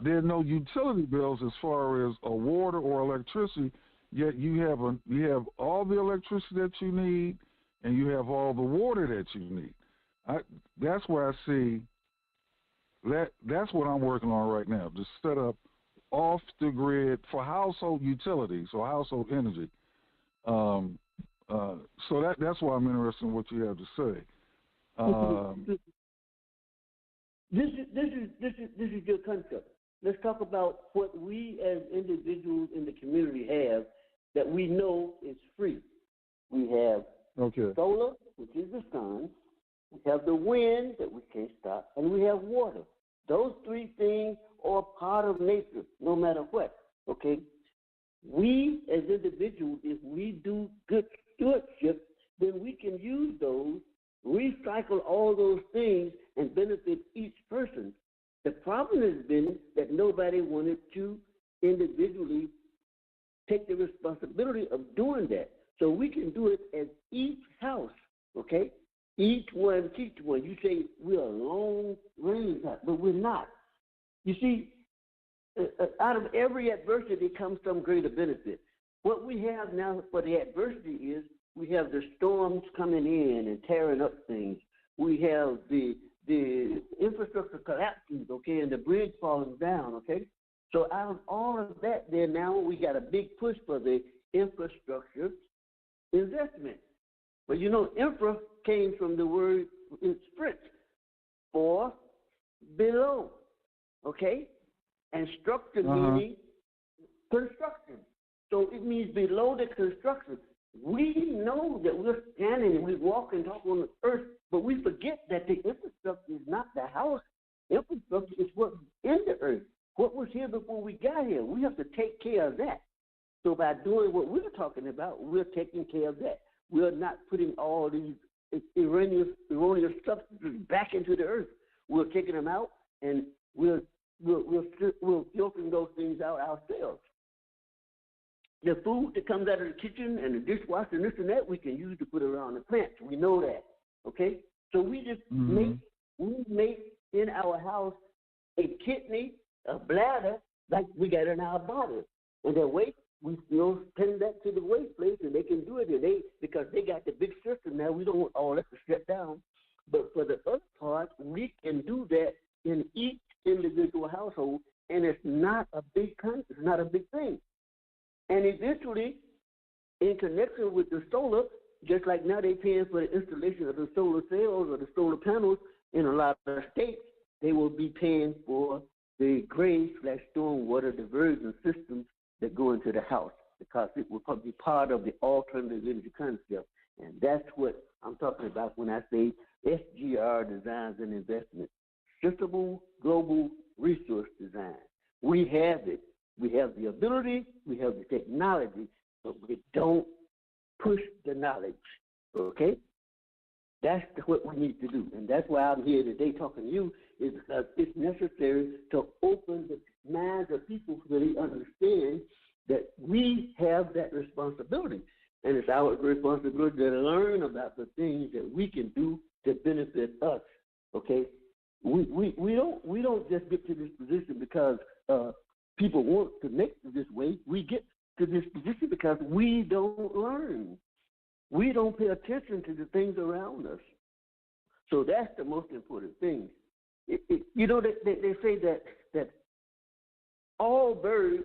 there are no utility bills as far as a water or electricity. Yet you have all the electricity that you need, and you have all the water that you need. That's where I see that's what I'm working on right now, to set up off the grid for household utilities or household energy. So that's why I'm interested in what you have to say. This is your concept. Let's talk about what we as individuals in the community have that we know is free. We have solar, which is the sun. We have the wind that we can't stop, and we have water. Those three things are part of nature, no matter what. Okay, we as individuals, if we do good stewardship, then we can use those, recycle all those things, and benefit each person. The problem has been that nobody wanted to individually take the responsibility of doing that. So we can do it as each house, okay? Each one teach one. You say we're a long range, but we're not. You see, out of every adversity comes some greater benefit. What we have now for the adversity is we have the storms coming in and tearing up things. We have the infrastructure collapsing, okay, and the bridge falling down, okay? So out of all of that, then now we got a big push for the infrastructure investment. But you know, infra came from the word sprint, for below, okay? And structure meaning construction. So it means below the construction. We know that we're standing and we walk and talk on the earth, but we forget that the infrastructure is not the house. Infrastructure is what's in the earth. What was here before we got here? We have to take care of that. So by doing what we're talking about, we're taking care of that. We're not putting all these erroneous substances back into the earth. We're taking them out, and we're filtering those things out ourselves. The food that comes out of the kitchen and the dishwasher and this and that, we can use to put around the plants. We know that, okay? So we just make in our house a kidney, a bladder, like we got in our body. And that waste, we send that to the waste place, and they can do it. And because they got the big system now, we don't want all that to shut down. But for the other part, we can do that in each individual household, and it's not a big thing. And eventually, connection with the solar, just like now they're paying for the installation of the solar cells or the solar panels in a lot of states, they will be paying for the gray/stormwater diversion systems that go into the house, because it will be part of the alternative energy concept. And that's what I'm talking about when I say SGR designs and investments. Sustainable global resource design. We have it. We have the ability, we have the technology, but we don't push the knowledge, okay? That's what we need to do. And that's why I'm here today talking to you, is because it's necessary to open the minds of people so they understand that we have that responsibility. And it's our responsibility to learn about the things that we can do to benefit us, okay? We don't just get to this position because people want to make it this way. We get to this position because we don't learn. We don't pay attention to the things around us. So that's the most important thing. You know, they say that all birds,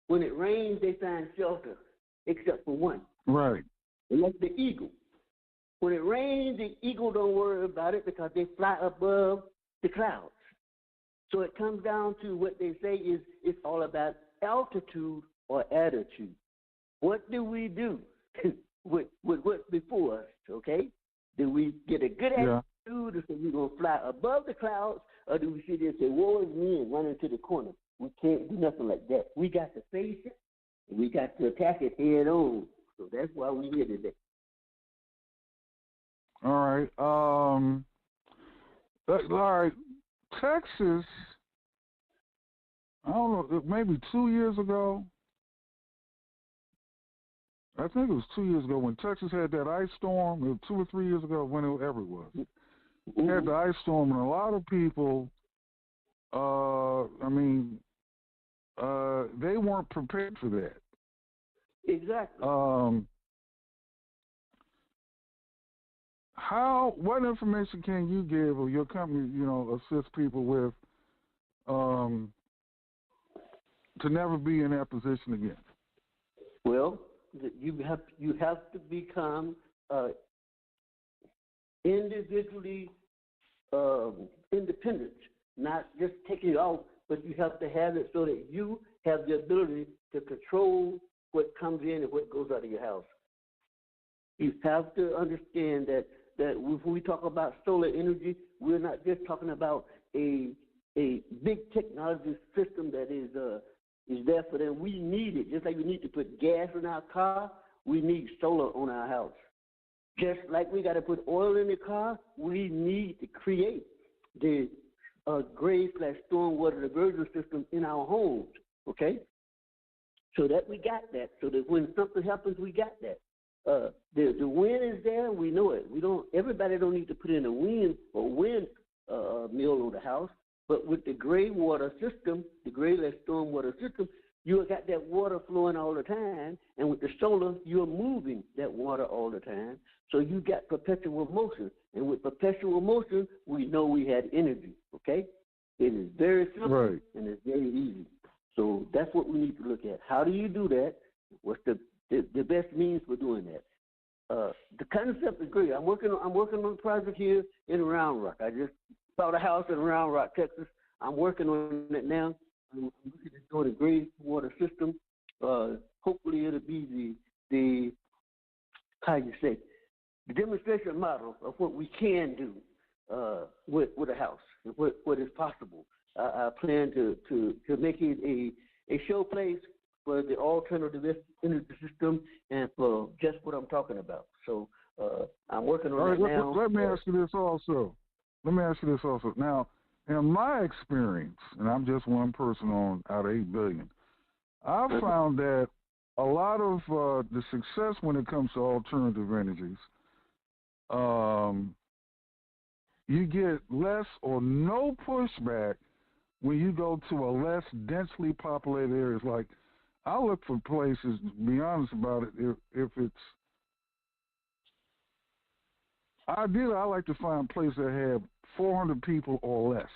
when it rains, they find shelter, except for one. Right. And that's the eagle. When it rains, the eagle don't worry about it because they fly above the clouds. So it comes down to what they say is it's all about altitude or attitude. What do we do with what's before us, okay? Do we get a good attitude and say we're going to fly above the clouds, or do we sit there and say, woe is me, and run into the corner? We can't do nothing like that. We got to face it, and we got to attack it head on. So that's why we're here today. All right. All right. Texas, I don't know, maybe 2 years ago. I think it was 2 years ago when Texas had that ice storm. It was 2 or 3 years ago, whenever it was. Had the ice storm, and a lot of people, they weren't prepared for that. Exactly. What information can you give, or your company, assist people with, to never be in that position again? Well, you have to become individually independent, not just take it off, but you have to have it so that you have the ability to control what comes in and what goes out of your house. You have to understand that when we talk about solar energy, we're not just talking about a big technology system that is there for them. We need it. Just like we need to put gas in our car, we need solar on our house. Just like we got to put oil in the car, we need to create the gray/stormwater diversion system in our homes, okay? So that we got that, so that when something happens, we got that. The wind is there, we know it. Everybody don't need to put in a wind mill on the house, but with the gray water system, the gray/stormwater system, you got that water flowing all the time, and with the solar, you're moving that water all the time. So you got perpetual motion, and with perpetual motion, we know we had energy. Okay, it is very simple and it's very easy. So that's what we need to look at. How do you do that? What's the best means for doing that? The concept is great. I'm working on a project here in Round Rock. I just bought a house in Round Rock, Texas. I'm working on it now. I'm looking at doing a gray water system. Hopefully it'll be the demonstration model of what we can do with a house, what is possible. I plan to make it a show place for the alternative energy system and for just what I'm talking about. So I'm working on that now. Let me ask you this also. Now, in my experience, and I'm just one person out of 8 billion, I've found that a lot of the success when it comes to alternative energies, you get less or no pushback when you go to a less densely populated areas. Like, I look for places, to be honest about it, if it's ideally, I like to find places that have 400 people or less.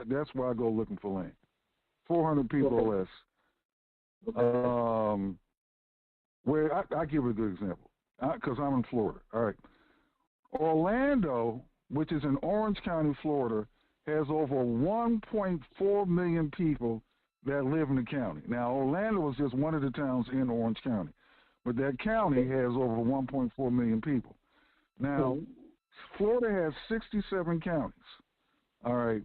That's why I go looking for land. 400 people or less. Where I give it a good example, because I'm in Florida. All right, Orlando, which is in Orange County, Florida, has over 1.4 million people that live in the county. Now, Orlando is just one of the towns in Orange County, but that county has over 1.4 million people. Now, Florida has 67 counties. All right.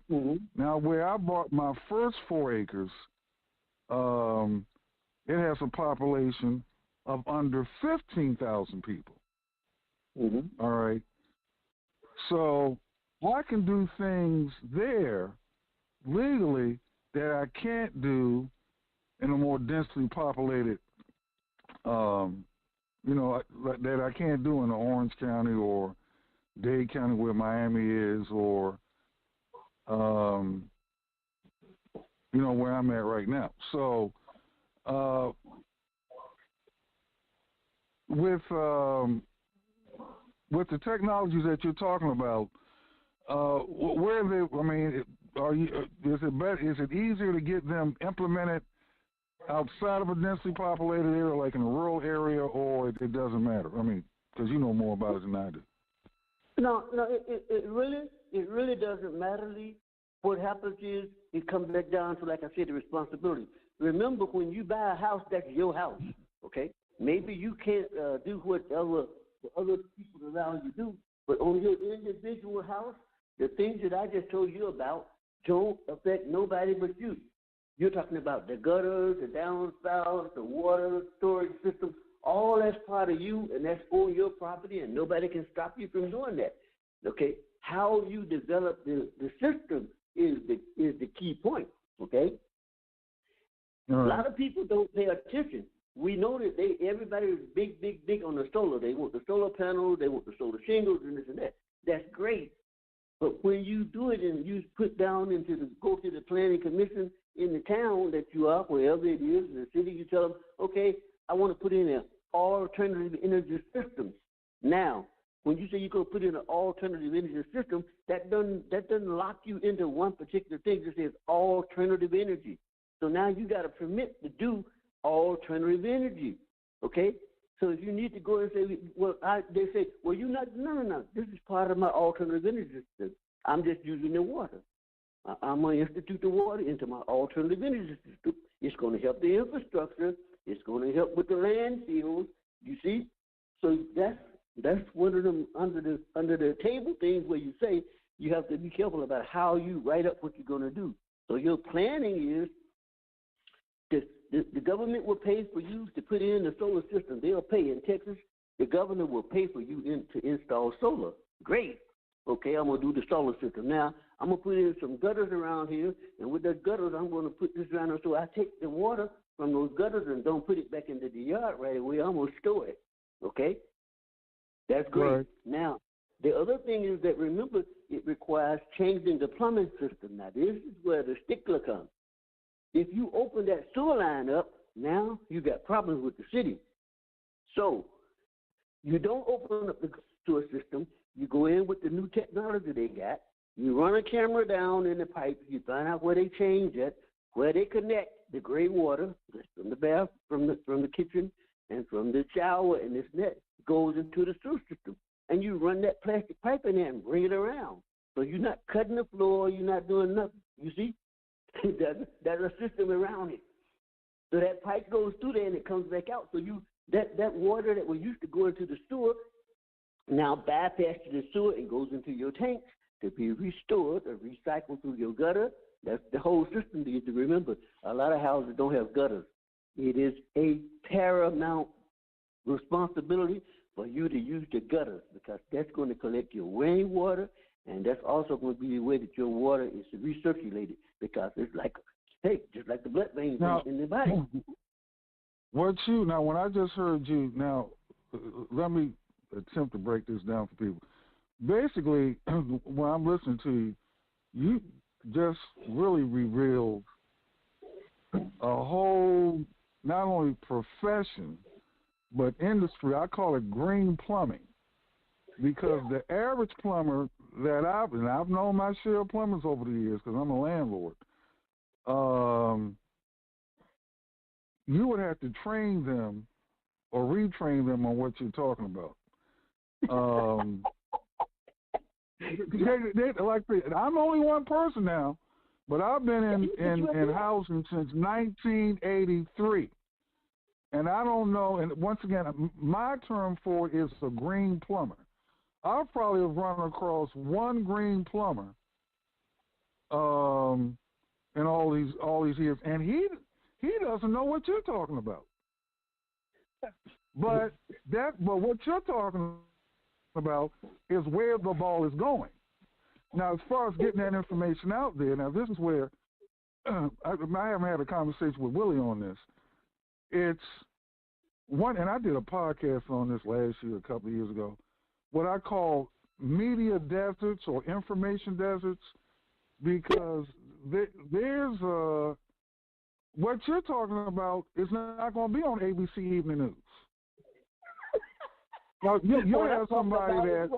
Now, where I bought my first 4 acres, it has a population of under 15,000 people. All right. So I can do things there legally that I can't do in a more densely populated, that I can't do in Orange County or Dade County where Miami is, or, where I'm at right now. So with the technologies that you're talking about, where are they? I mean, is it easier to get them implemented outside of a densely populated area, like in a rural area, or it doesn't matter? I mean, because you know more about it than I do. No, it really doesn't matter, Lee. What happens is it comes back down to, like I said, the responsibility. Remember, when you buy a house, that's your house, okay? Maybe you can't do what other people around you do, but on your individual house, the things that I just told you about don't affect nobody but you. You're talking about the gutters, the downspouts, the water storage system. All that's part of you, and that's on your property, and nobody can stop you from doing that. Okay? How you develop the system is the key point. Okay? A lot of people don't pay attention. We know that everybody is big on the solar. They want the solar panels, they want the solar shingles, and this and that. That's great. But when you do it and you put down go to the planning commission in the town that you are, wherever it is, in the city, you tell them, okay, I want to put in an alternative energy system. Now, when you say you're going to put in an alternative energy system, that doesn't lock you into one particular thing. It says alternative energy. So now you got a permit to do alternative energy, okay? So if you need to go and say, they say, well, you're not, no, this is part of my alternative energy system. I'm just using the water. I'm going to institute the water into my alternative energy system. It's going to help the infrastructure. It's going to help with the landfills. You see? So that's one of them under the table things where you say you have to be careful about how you write up what you're going to do. So your planning is the government will pay for you to put in the solar system. They'll pay in Texas. The governor will pay for you to install solar. Great. Okay, I'm going to do the solar system. Now, I'm going to put in some gutters around here, and with the gutters, I'm going to put this around there. So I take the water from those gutters and don't put it back into the yard right away. I'm going to store it. Okay? That's great. Right. Now, the other thing is that, remember, it requires changing the plumbing system. Now, this is where the stickler comes. If you open that sewer line up, now you got problems with the city. So you don't open up the sewer system. You go in with the new technology they got. You run a camera down in the pipe. You find out where they change it, where they connect the gray water from the bath, from the kitchen, and from the shower, and this net goes into the sewer system. And you run that plastic pipe in there and bring it around. So you're not cutting the floor. You're not doing nothing. You see? There's a system around it. So that pipe goes through there and it comes back out. So that water that was used to go into the sewer now bypasses the sewer and goes into your tanks to be restored or recycled through your gutter. That's the whole system you need to remember. A lot of houses don't have gutters. It is a paramount responsibility for you to use the gutters because that's going to collect your rainwater, and that's also going to be the way that your water is recirculated because it's like, hey, just like the blood veins in the body. Now, when I just heard you, now, let me attempt to break this down for people. Basically, when I'm listening to you, you just really revealed a whole, not only profession, but industry. I call it green plumbing. Because the average plumber that I've known my share of plumbers over the years because I'm a landlord, you would have to train them or retrain them on what you're talking about. Like I'm only one person now, but I've been in housing since 1983, and I don't know. And once again, my term for it is a green plumber. I probably have run across one green plumber in all these years, and he doesn't know what you're talking about. But what you're talking about is where the ball is going. Now, as far as getting that information out there, now this is where I haven't had a conversation with Willie on this. It's one, and I did a podcast on this last year, a couple of years ago, what I call media deserts or information deserts, because there's what you're talking about is not going to be on ABC Evening News. Now, you'll have somebody that...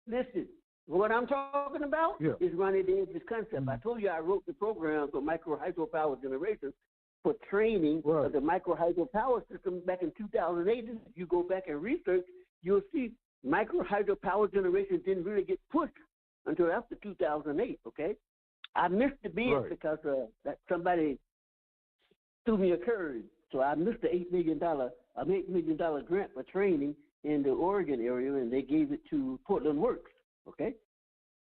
Listen, what I'm talking about is running the edges concept. Mm-hmm. I told you I wrote the program for micro hydropower generation for training of the micro hydropower system back in 2008. If you go back and research, you'll see micro hydropower generation didn't really get pushed until after 2008, okay? I missed the bid because that somebody threw me a curve. So I missed the $8 million grant for training in the Oregon area, and they gave it to Portland Works, okay?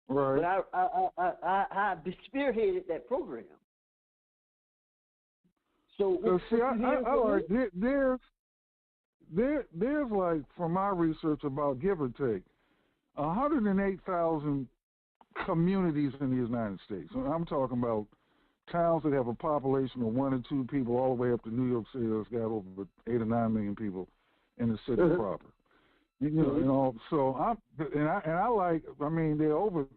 Right. But I spearheaded that program. So see, there's like, from my research about give or take, 108,000 communities in the United States. I'm talking about towns that have a population of 1 or 2 people, all the way up to New York City that's got over 8 or 9 million people in the city proper. You know, so I like. I mean, there are over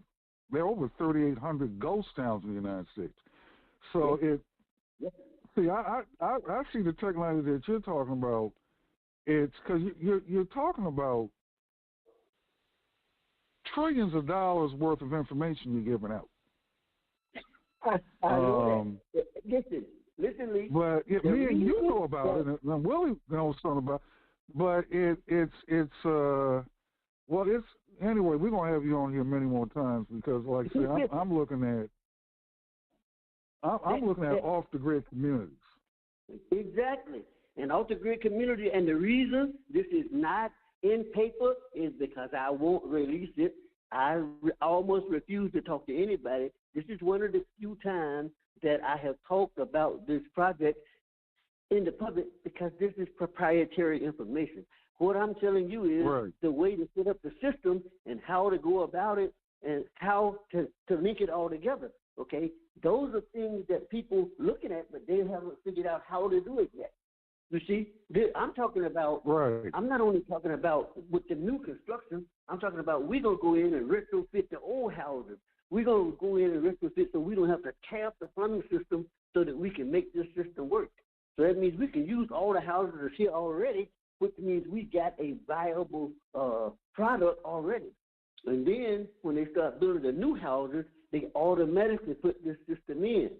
3,800 ghost towns in the United States. So see, I see the technology that you're talking about. It's because you're talking about trillions of dollars worth of information you're giving out. I know that. Listen, Lee. But me and you know about it, and Willie knows something about it. But anyway, we're gonna have you on here many more times because, like I said, I'm looking at off the grid communities. Exactly, and off the grid community, and the reason this is not in paper is because I won't release it. I almost refuse to talk to anybody. This is one of the few times that I have talked about this project in the public because this is proprietary information. What I'm telling you is the way to set up the system and how to go about it and how to link it all together, okay? Those are things that people looking at, but they haven't figured out how to do it yet. You see, I'm talking about, I'm not only talking about with the new construction, I'm talking about we're going to go in and retrofit the old houses. We're going to go in and retrofit so we don't have to tear up the plumbing system so that we can make this system work. So that means we can use all the houses that's here already, which means we got a viable product already. And then when they start building the new houses, they automatically put this system in.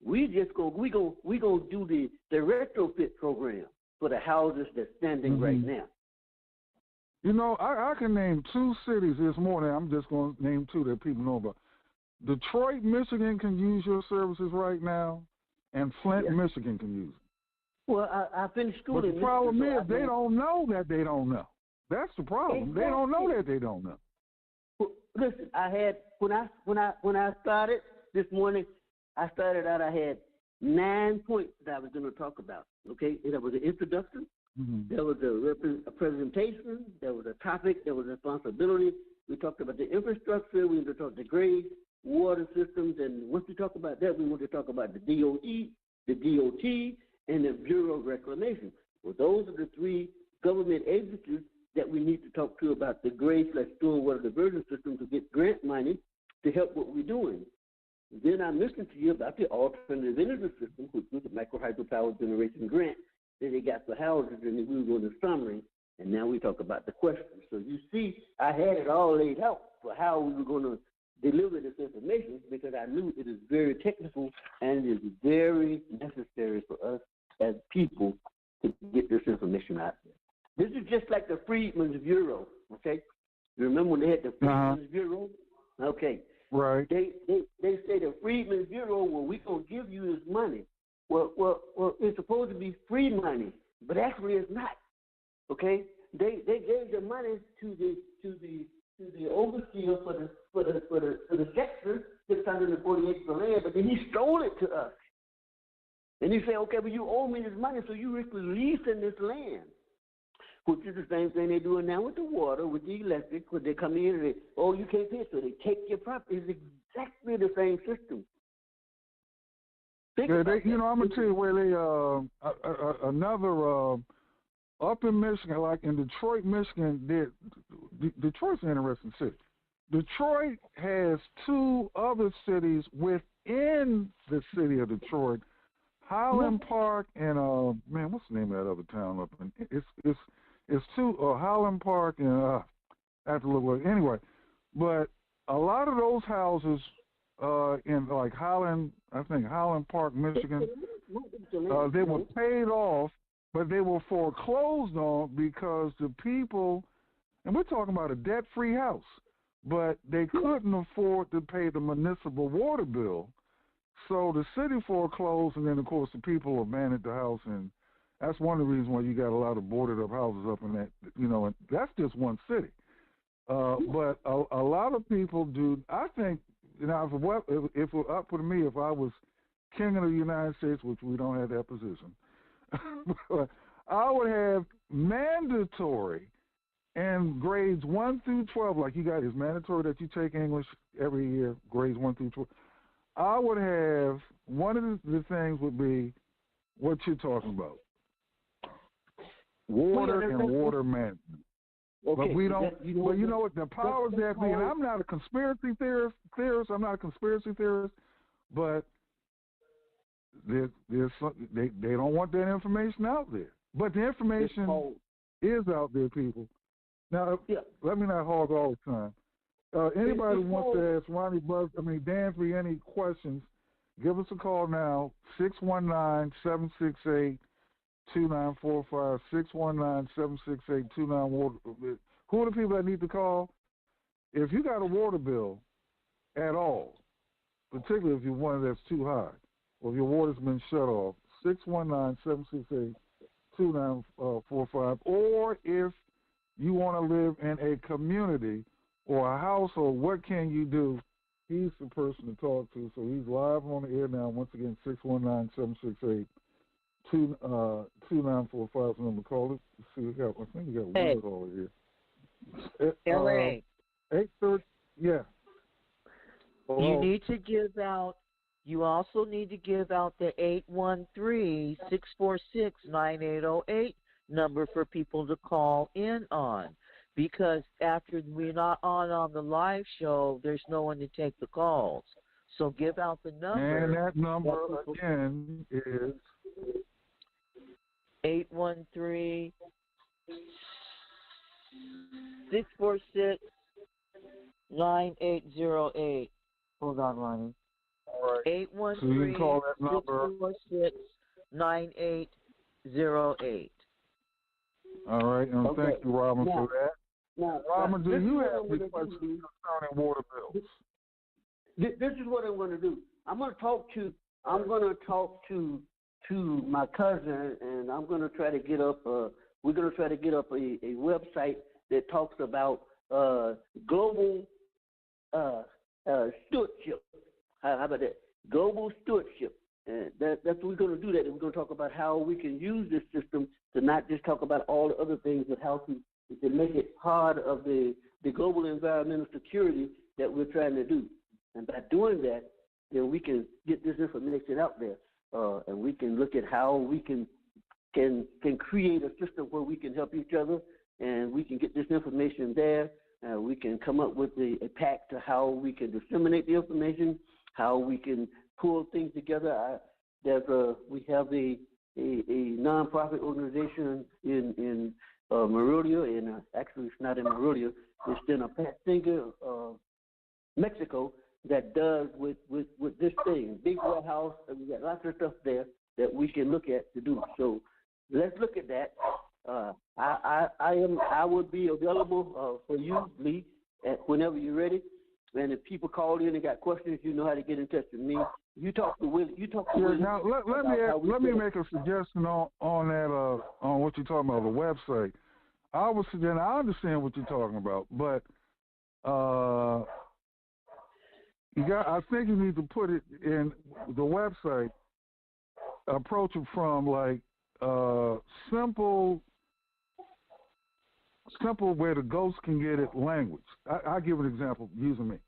We gonna do the retrofit program for the houses that's standing right now. You know, I can name 2 cities this morning. I'm just going to name 2 that people know about. Detroit, Michigan can use your services right now, and Flint, Michigan can use it. Well, I finished school. But the problem is they don't know that they don't know. That's the problem. Exactly. They don't know that they don't know. Well, listen, I had when I started this morning, I started out. I had 9 points that I was going to talk about. Okay, and there was an introduction, there was a presentation, there was a topic, there was responsibility. We talked about the infrastructure. We talked about the grades, water systems, and once we talk about that, we want to talk about the DOE, the DOT, and the Bureau of Reclamation. Well, those are the 3 government agencies that we need to talk to about the grade/stormwater diversion system to get grant money to help what we're doing. Then I'm listening to you about the alternative energy system, which was the micro hydropower generation grant that they got for houses, and we were doing the summary, and now we talk about the questions. So you see, I had it all laid out for how we were going to deliver this information because I knew it is very technical and it is very necessary for us as people Freedmen's Bureau, okay? You remember when they had the Freedmen's Bureau? Okay. Right. They say the Freedmen's Bureau, well, we're going to give you this money. Well, it's supposed to be free money, but actually it's not, okay? They gave the money to the overseer for the sector, 640 acres of land, but then he stole it to us. And he said, okay, but you owe me this money, so you're leasing this land, which is the same thing they're doing now with the water, with the electric, when they come in and you can't pay, so they take your property. It's exactly the same system. Yeah, I'm gonna tell you where they another up in Michigan, like in Detroit, Michigan. Detroit's an interesting city. Detroit has two other cities within the city of Detroit, Highland Park and what's the name of that other town up in? It's two Highland Park and I have to look anyway, but a lot of those houses in like Highland Park, Michigan, they were paid off, but they were foreclosed on because the people, and we're talking about a debt-free house, but they couldn't afford to pay the municipal water bill, so the city foreclosed, and then of course the people abandoned the house, and that's one of the reasons why you got a lot of boarded up houses up in that, and that's just one city. But a lot of people do. I think, if it were up to me, if I was king of the United States, which we don't have that position, I would have mandatory in grades 1 through 12, like you got, it's mandatory that you take English every year, grades 1 through 12. I would have, one of the things would be what you're talking about. Water and water management. Okay, but we don't. Well, you know what? The powers that be, and I'm not a conspiracy theorist. I'm not a conspiracy theorist, but they don't want that information out there. But the information is out there, people. Now, let me not hog all the time. Anybody who wants to ask Ronnie Dansby any questions, give us a call now, 619-768-2945, 619-768-2945. Who are the people that need to call? If you got a water bill at all, particularly if you're one that's too high, or if your water's been shut off, 619-768-2945, or if you want to live in a community or a household, what can you do? He's the person to talk to, so he's live on the air now. Once again, 619-768-2945 number. Call it. See, I think we got one caller here. LA. 830. Yeah. You need to give out. You also need to give out the 813-646-9808 number for people to call in on, because after we're not on the live show, there's no one to take the calls. So give out the number. And that number again is 813-646-9808. Hold on, Ronnie. All right. 813-646-9808. All right, and thank you, Robin, for that. Now, Robin, do you have any questions concerning water bills? This is what I'm going to do. I'm going to talk to my cousin, and I'm going to try to get up. We're going to try to get up a website that talks about global stewardship. How about that? Global stewardship. And that's what we're going to do. That we're going to talk about how we can use this system to not just talk about all the other things, but how to make it part of the global environmental security that we're trying to do. And by doing that, then we can get this information out there, and we can look at how we can create a system where we can help each other, and we can get this information there. We can come up with a pack to how we can disseminate the information, how we can pull things together. We have a nonprofit organization in Morelia, and actually it's not in Morelia, it's in Patinga, Mexico, that does with this thing, big warehouse, and we got lots of stuff there that we can look at to do. So let's look at that. I would be available for you, Lee, whenever you're ready. And if people call in and got questions, you know how to get in touch with me. You talk to Willie. Willie. Now let me make a suggestion on that on what you're talking about, the website. I was suggesting, I understand what you're talking about, but I think you need to put it in the website. Approach it from like simple where the ghosts can get it language. I'll give an example using me.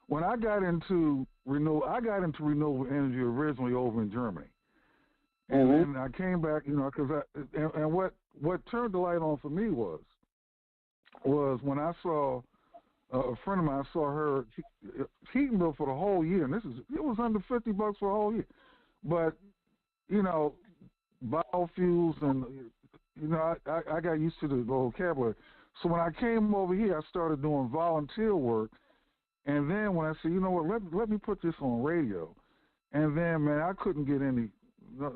When I got into renewable energy originally over in Germany, and then I came back, because what turned the light on for me was when I saw a friend of mine. I saw her heating bill for the whole year, and it was under $50 for the whole year. But biofuels and I got used to the vocabulary. So when I came over here, I started doing volunteer work. And then when I said, you know what, let me put this on radio. And then, man, I couldn't get any, it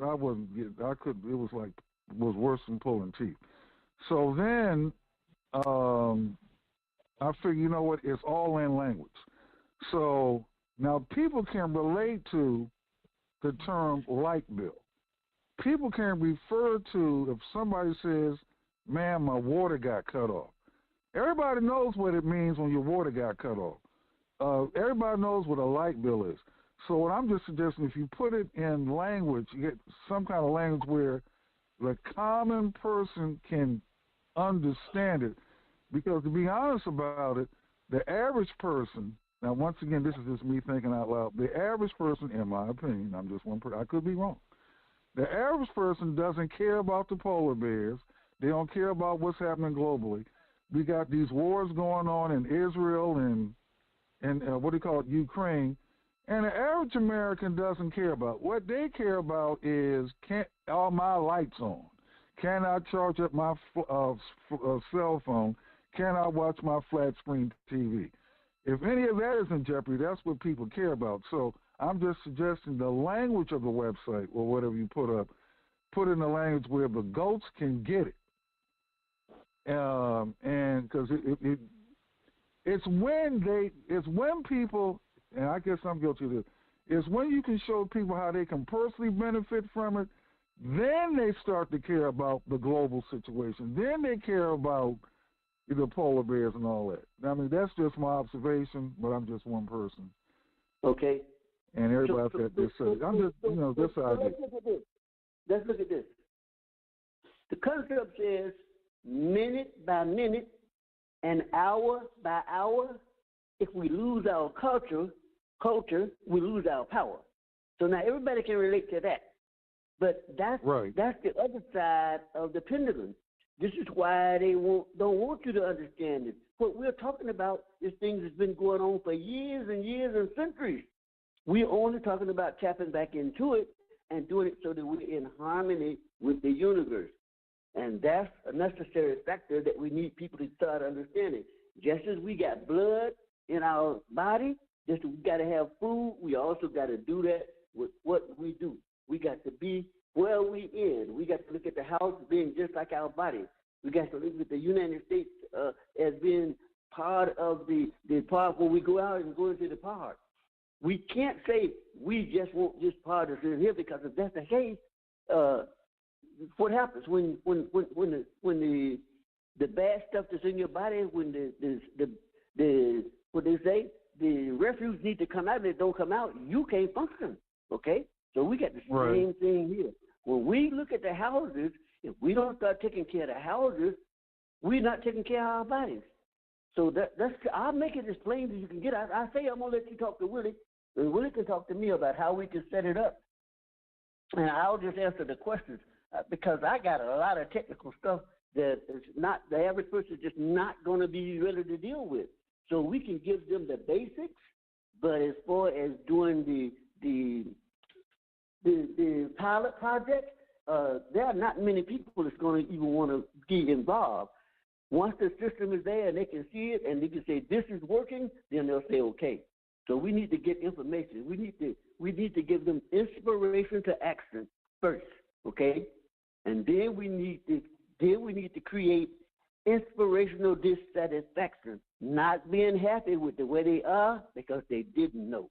was worse than pulling teeth. So then I figured, you know what, it's all in language. So now people can relate to the term light bill. People can refer to if somebody says, man, my water got cut off. Everybody knows what it means when your water got cut off. Everybody knows what a light bill is. So what I'm just suggesting, if you put it in language, you get some kind of language where the common person can understand it. Because to be honest about it, the average person, now once again, this is just me thinking out loud, the average person, in my opinion, I'm just one person, I could be wrong. The average person doesn't care about the polar bears. They don't care about what's happening globally. We got these wars going on in Israel and Ukraine, and the average American doesn't care about. What they care about is, are my lights on? Can I charge up my cell phone? Can I watch my flat screen TV? If any of that is in jeopardy, that's what people care about. So I'm just suggesting the language of the website or whatever you put up, put in the language where the goats can get it. And because it's when people, and I guess I'm guilty of this, it's when you can show people how they can personally benefit from it, then they start to care about the global situation. Then they care about the polar bears and all that. I mean, that's just my observation, but I'm just one person. Okay. And everybody's got this. I'm just, this how I get. Let's look at this. The concept says minute by minute and hour by hour. If we lose our culture, we lose our power. So now everybody can relate to that. But that's right. That's the other side of the pendulum. This is why they don't want you to understand it. What we're talking about is things that's been going on for years and years and centuries. We're only talking about tapping back into it and doing it so that we're in harmony with the universe. And that's a necessary factor that we need people to start understanding. Just as we got blood in our body, just as we got to have food, we also got to do that with what we do. We got to be where we in. We got to look at the house being just like our body. We got to look at the United States as being part of the part when we go out and go into the park. We can't say we just want this part of it here, because if that's the case, what happens when the bad stuff that's in your body, when the what they say, the refuse need to come out and it don't come out, you can't function. Okay, so we got the same thing here. When we look at the houses, if we don't start taking care of the houses, we're not taking care of our bodies. So that's I'll make it as plain as you can get. I say I'm gonna let you talk to Willie, and Willie can talk to me about how we can set it up, and I'll just answer the questions because I got a lot of technical stuff that is not the average person is just not going to be ready to deal with. So we can give them the basics, but as far as doing the pilot project, there are not many people that's going to even want to be involved. Once the system is there and they can see it and they can say this is working, then they'll say okay. So we need to get information. We need to give them inspiration to action first. Okay. And then we need to create inspirational dissatisfaction, not being happy with the way they are because they didn't know.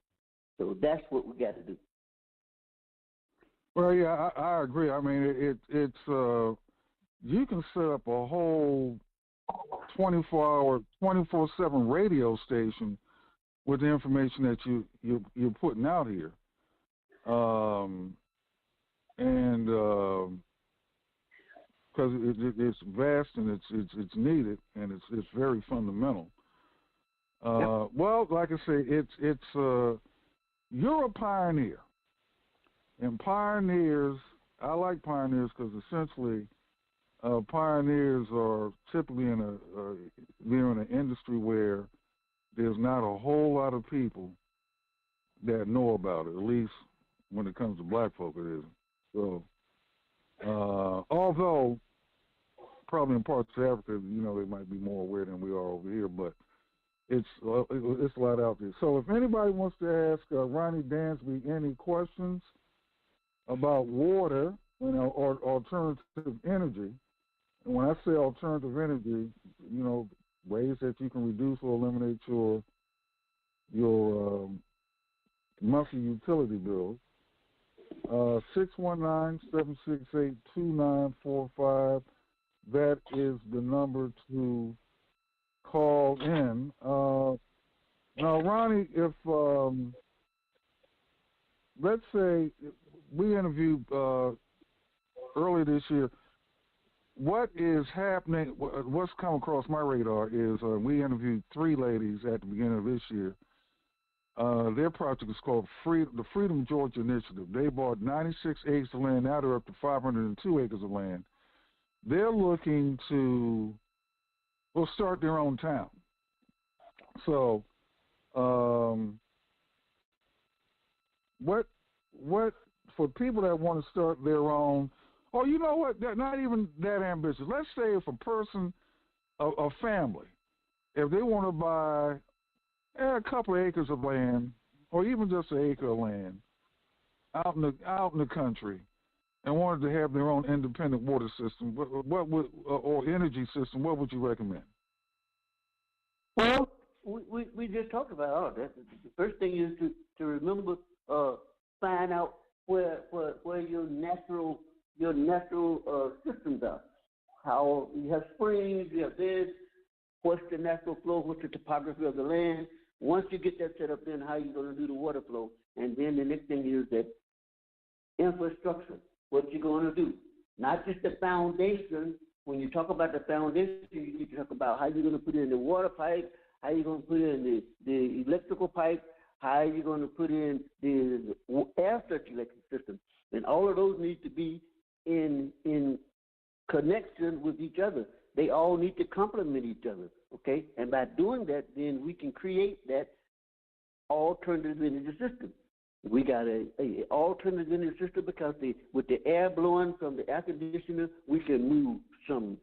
So that's what we got to do. Well, yeah, I agree. I mean, it's you can set up a whole 24-hour, 24/7 radio station with the information that you're putting out here, and because it's vast and it's needed and it's very fundamental. Well, like I say, it's you're a pioneer, and pioneers. I like pioneers because essentially, pioneers are typically they're in an industry where there's not a whole lot of people that know about it. At least when it comes to black folk, it isn't. So, although probably in parts of Africa, they might be more aware than we are over here, but it's a lot out there. So if anybody wants to ask Ronnie Dansby any questions about water, or alternative energy, and when I say alternative energy, ways that you can reduce or eliminate your monthly utility bills, 619-768-2945. That is the number to call in. Now, Ronnie, if let's say we interviewed earlier this year, what is happening, what's come across my radar is we interviewed 3 ladies at the beginning of this year. Their project is called the Freedom Georgia Initiative. They bought 96 acres of land. Now they're up to 502 acres of land. They're looking to start their own town. So, what for people that want to start their own? Oh, you know what? They're not even that ambitious. Let's say if a person, a family, if they want to buy a couple of acres of land, or even just an acre of land, out in the country, and wanted to have their own independent water system, what would or energy system? What would you recommend? Well, we just talked about all that. The first thing is to remember, find out where your natural systems are. How you have springs, you have this. What's the natural flow? What's the topography of the land? Once you get that set up, then how you're going to do the water flow, and then the next thing is that infrastructure. What you're going to do, not just the foundation. When you talk about the foundation, you need to talk about how you're going to put in the water pipe, how you're going to put in the electrical pipe, how you're going to put in the air circulation system, and all of those need to be in connection with each other. They all need to complement each other, okay? And by doing that, then we can create that alternative energy system. We got a alternative energy system because with the air blowing from the air conditioner, we can move some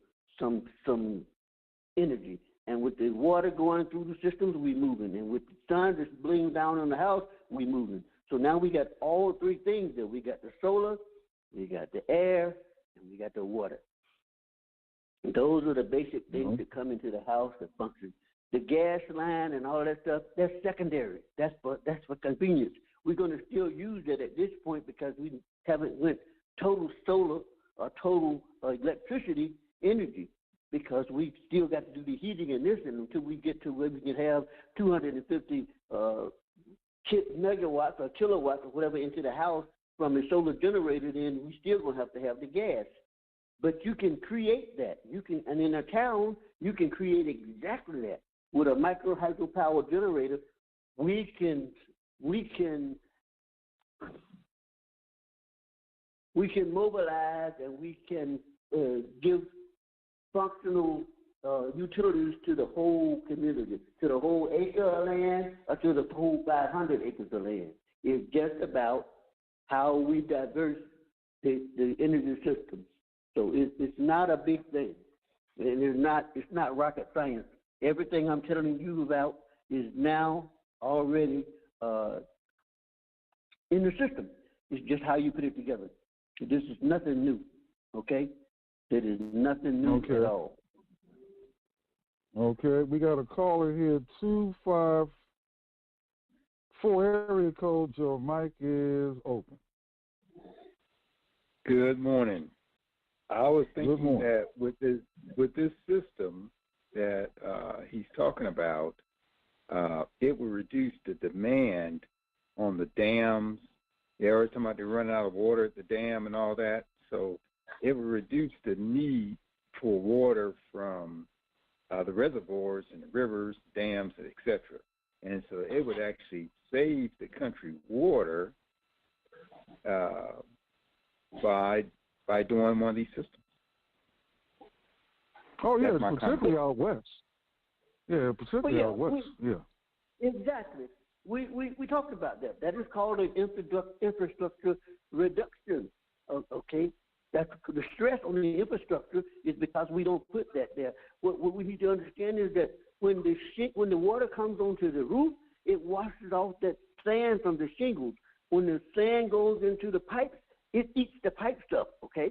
energy. And with the water going through the systems, we moving. And with the sun that's blinging down on the house, we moving. So now we got all 3 things there. We got the solar, we got the air, and we got the water. And those are the basic things that come into the house that function. The gas line and all that stuff, that's secondary. That's for convenience. We're going to still use that at this point because we haven't went total solar or total electricity energy, because we still got to do the heating in this until we get to where we can have 250 megawatts or kilowatts or whatever into the house from a solar generator. Then we still going to have the gas. But you can create that. And in a town, you can create exactly that. With a micro hydropower generator, we can mobilize and we can give functional utilities to the whole community, to the whole acre of land or to the whole 500 acres of land. It's just about how we diverse the energy systems. So it's not a big thing, and it's not rocket science. Everything I'm telling you about is now already in the system. It's just how you put it together. This is nothing new, okay? That is nothing new at all. Okay, we got a caller here, 254 area code. Your mic is open. Good morning. I was thinking that with this system that he's talking about, it will reduce the demand on the dams. They always talking about they're running out of water at the dam and all that. So it will reduce the need for water from the reservoirs and the rivers, dams, etc. And so it would actually save the country water by doing one of these systems. Oh, yeah, particularly out west. Yeah, particularly out west, Exactly. We talked about that. That is called an infrastructure reduction, okay? That's the stress on the infrastructure is because we don't put that there. What we need to understand is that when the water comes onto the roof, it washes off that sand from the shingles. When the sand goes into the pipes, it eats the pipe stuff, okay?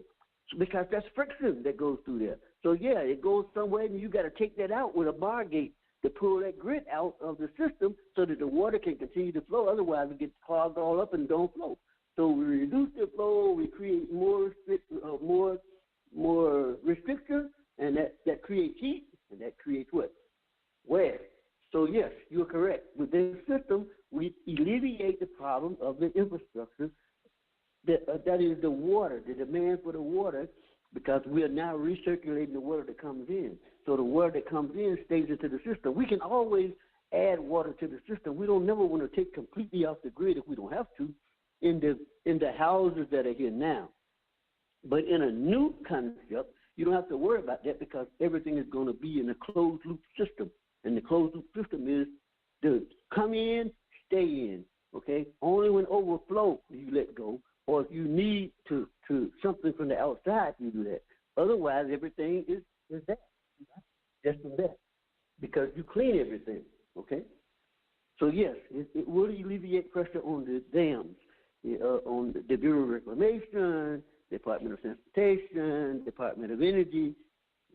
So because that's friction that goes through there. So, yeah, it goes somewhere, and you got to take that out with a bar gate to pull that grit out of the system so that the water can continue to flow. Otherwise, it gets clogged all up and don't flow. So we reduce the flow, we create more restrictions, and that creates heat, and that creates what? Wear. So, yes, you're correct. With this system, we alleviate the problem of the infrastructure. That is the water, the demand for the water, because we are now recirculating the water that comes in. So the water that comes in stays into the system. We can always add water to the system. We don't never want to take completely off the grid if we don't have to in the houses that are here now. But in a new concept, you don't have to worry about that because everything is going to be in a closed-loop system. And the closed-loop system is to come in, stay in, okay? Only when overflow do you let go. Or if you need to something from the outside, you do that. Otherwise, everything is that. Just from that. Because you clean everything, okay? So, yes, it will alleviate pressure on the dams, on the Bureau of Reclamation, Department of Transportation, Department of Energy.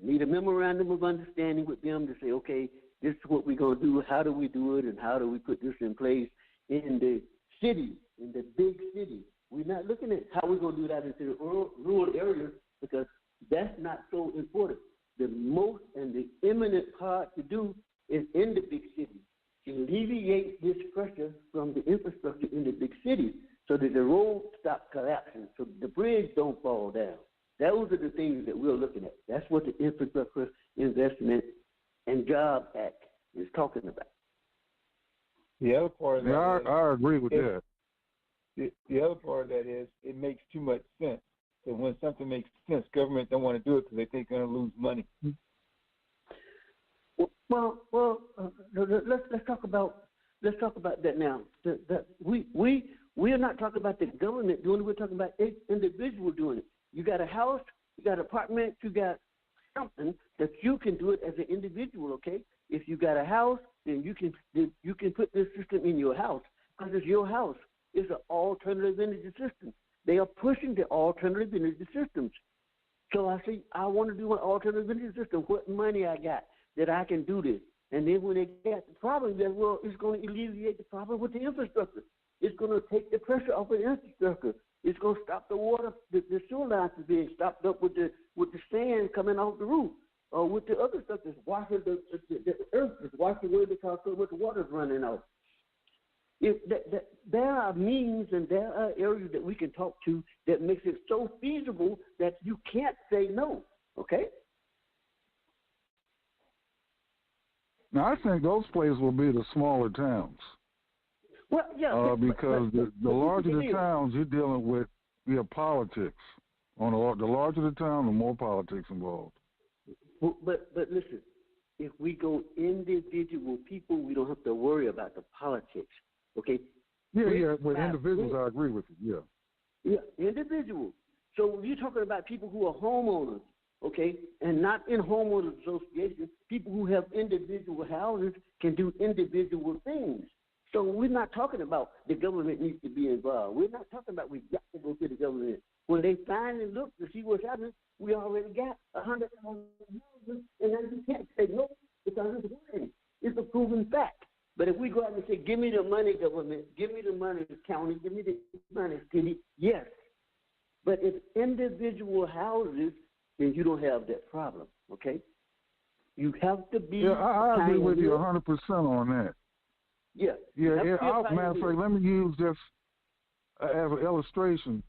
Need a memorandum of understanding with them to say, okay, this is what we're going to do, how do we do it, and how do we put this in place in the city, in the big city. We're not looking at how we're going to do that into the rural areas because that's not so important. The most and the imminent part to do is in the big cities, to alleviate this pressure from the infrastructure in the big cities so that the roads stop collapsing, so the bridge don't fall down. Those are the things that we're looking at. That's what the Infrastructure Investment and Jobs Act is talking about. The other part of that I agree with that. The other part of that is it makes too much sense. So when something makes sense, government don't want to do it because they think they're going to lose money. Well, let's talk about that now. We are not talking about the government doing it. We're talking about individual doing it. You got a house, you got an apartment, you got something that you can do it as an individual. Okay, if you got a house, then you can put this system in your house because it's your house. It's an alternative energy system. They are pushing the alternative energy systems. So I say, I want to do an alternative energy system. What money I got that I can do this? And then when they get the problem, then, well, it's going to alleviate the problem with the infrastructure. It's going to take the pressure off the infrastructure. It's going to stop the water, the sewer lines from being stopped up with the sand coming off the roof, or with the other stuff that's washing the earth is washing away because so much water is running out. There are means and there are areas that we can talk to that makes it so feasible that you can't say no, okay? Now, I think those places will be the smaller towns. Well, yeah. Because the larger the towns, you're dealing with politics. On the larger the town, the more politics involved. But listen, if we go individual people, we don't have to worry about the politics. Okay. Yeah. With individuals, I agree with you. Yeah, individuals. So you're talking about people who are homeowners, okay, and not in homeowners associations. People who have individual houses can do individual things. So we're not talking about the government needs to be involved. We're not talking about we got to go to the government. When they finally look to see what's happening, we already got 100,000 houses, and now you can't say no because it's working. It's a proven fact. But if we go out and say, give me the money, government, give me the money, county, give me the money, city, yes. But if individual houses, then you don't have that problem, okay? You have to be. Yeah, I agree with you 100% on that. Yeah. Matter of fact, let me use this as an illustration.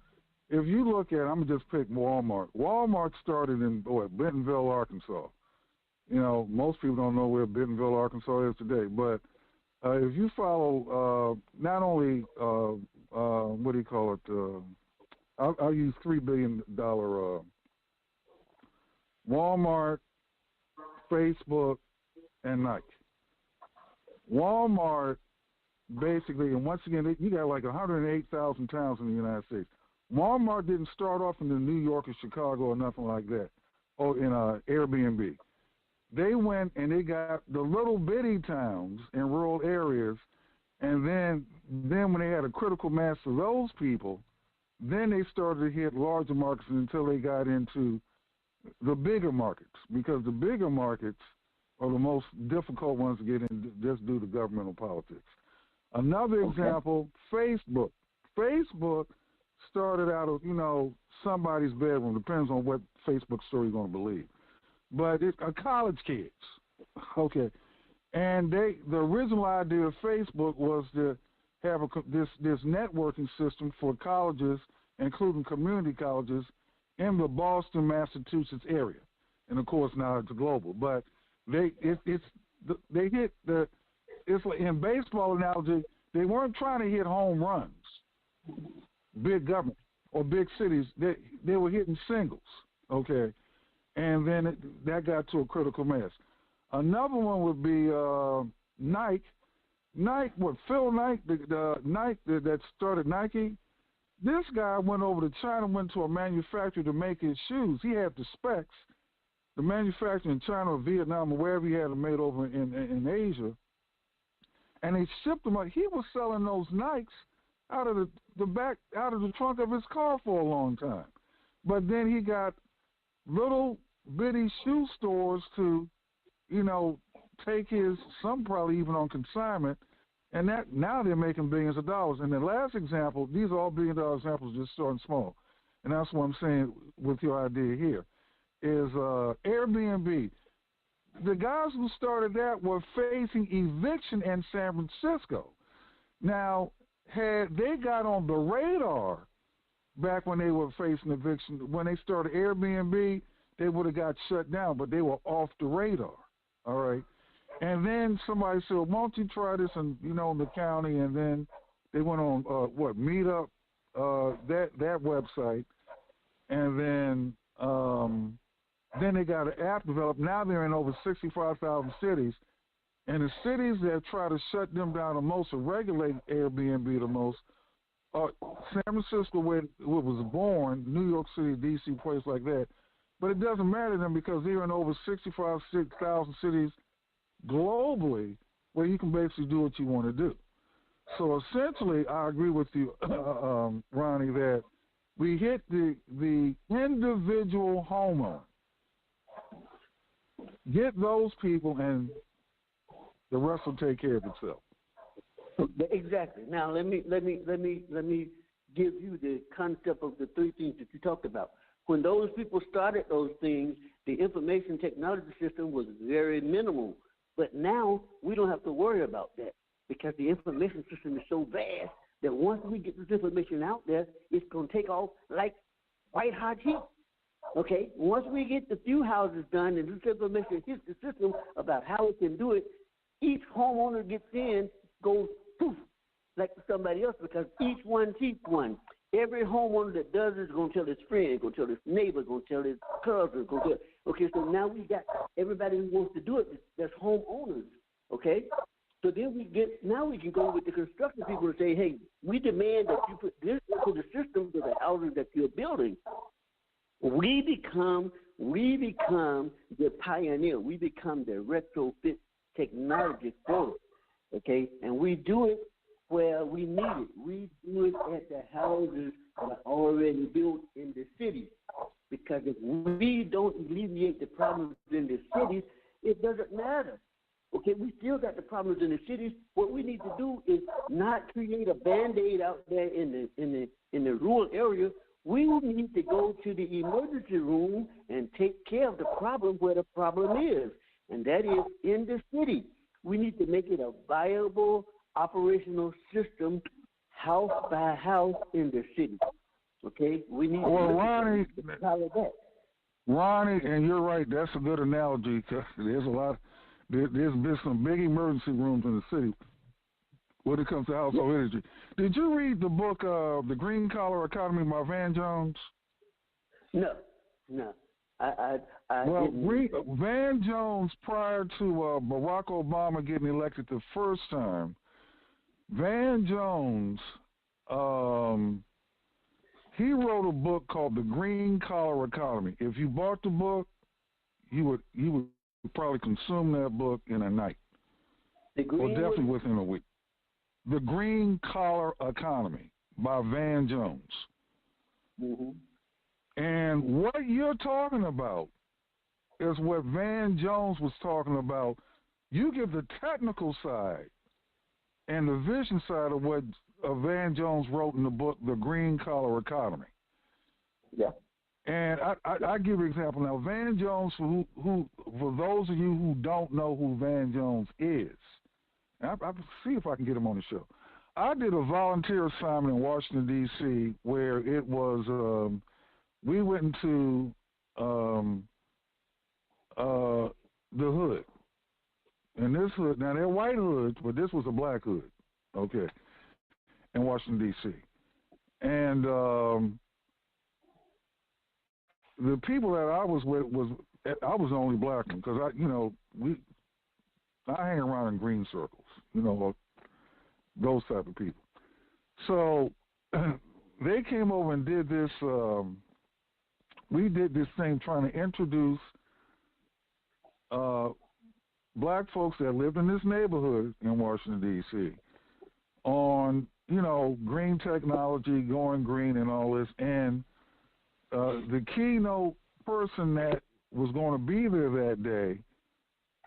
If you look at, I'm gonna just pick Walmart. Walmart started in Bentonville, Arkansas. You know, most people don't know where Bentonville, Arkansas is today. But if you follow, not only what do you call it? I'll use $3 billion. Walmart, Facebook, and Nike. Walmart basically, and once again, you got like 108,000 towns in the United States. Walmart didn't start off in New York or Chicago or nothing like that, or in Airbnb. They went and they got the little bitty towns in rural areas, and then when they had a critical mass of those people, then they started to hit larger markets until they got into the bigger markets, because the bigger markets are the most difficult ones to get in just due to governmental politics. Another example, Facebook. Facebook started out of, somebody's bedroom, depends on what Facebook story you're going to believe. But it's college kids, okay. And the original idea of Facebook was to have this networking system for colleges, including community colleges, in the Boston, Massachusetts area. And of course now it's global. But it's like, in baseball analogy, they weren't trying to hit home runs, big government or big cities. They were hitting singles, okay. And then that got to a critical mass. Another one would be Nike. Phil Knight, the Nike that started Nike. This guy went over to China, went to a manufacturer to make his shoes. He had the specs. The manufacturer in China or Vietnam or wherever he had them made over in Asia, and they shipped them out. He was selling those Nikes out of the trunk of his car for a long time. But then he got little bitty shoe stores to, take some probably even on consignment, and that now they're making billions of dollars. And the last example, these are all billion-dollar examples, just starting small, and that's what I'm saying with your idea here, is Airbnb. The guys who started that were facing eviction in San Francisco. Now, had they got on the radar back when they were facing eviction, when they started Airbnb, they would have got shut down, but they were off the radar, all right? And then somebody said, well, why don't you try this in the county? And then they went on, Meetup, that website. And then they got an app developed. Now they're in over 65,000 cities. And the cities that try to shut them down the most or regulate Airbnb the most are San Francisco, where it was born, New York City, D.C., places like that. But it doesn't matter to them because they're in over 65,000 cities globally where you can basically do what you want to do. So essentially, I agree with you, Ronnie, that we hit the individual homeowner. Get those people, and the rest will take care of itself. Exactly. Now let me give you the concept of the three things that you talked about. When those people started those things, the information technology system was very minimal. But now we don't have to worry about that because the information system is so vast that once we get this information out there, it's going to take off like white hot heat. Okay? Once we get the few houses done and this information hits the system about how it can do it, each homeowner gets in, goes poof, like somebody else, because each one teach one. Every homeowner that does this is going to tell his friend, going to tell his neighbor, going to tell his cousin, going to tell. Okay, so now we got everybody who wants to do it. That's homeowners. Okay, so then we can go with the construction people and say, hey, we demand that you put this into the system to the houses that you're building. We become the pioneer. We become the retrofit technology for it. Okay, and we do it where we need it. We do it at the houses that are already built in the city. Because if we don't alleviate the problems in the cities, it doesn't matter. Okay, we still got the problems in the cities. What we need to do is not create a Band-Aid out there in the rural area. We need to go to the emergency room and take care of the problem where the problem is, and that is in the city. We need to make it a viable operational system, house by house in the city. Okay, we need Ronnie, to follow that. Ronnie, and you're right. That's a good analogy because there's a lot. There's been some big emergency rooms in the city when it comes to household energy. Did you read the book, The Green Collar Economy by Van Jones? No. I well, didn't. Van Jones, prior to Barack Obama getting elected the first time, Van Jones, he wrote a book called The Green Collar Economy. If you bought the book, you would probably consume that book in a night, or definitely within a week. The Green Collar Economy by Van Jones. Mm-hmm. And what you're talking about is what Van Jones was talking about. You give the technical side and the vision side of what Van Jones wrote in the book, The Green Collar Economy. Yeah. And I give you an example now. Van Jones, who for those of you who don't know who Van Jones is, and I'll see if I can get him on the show. I did a volunteer assignment in Washington, D.C., where it was, we went into the hood. And this hood, now they're white hoods, but this was a black hood, okay, in Washington, D.C. And the people that I was with I was the only black one because I hang around in green circles, those type of people. So they came over and did this. We did this thing trying to introduce black folks that lived in this neighborhood in Washington, D.C. on, green technology, going green and all this. And the keynote person that was going to be there that day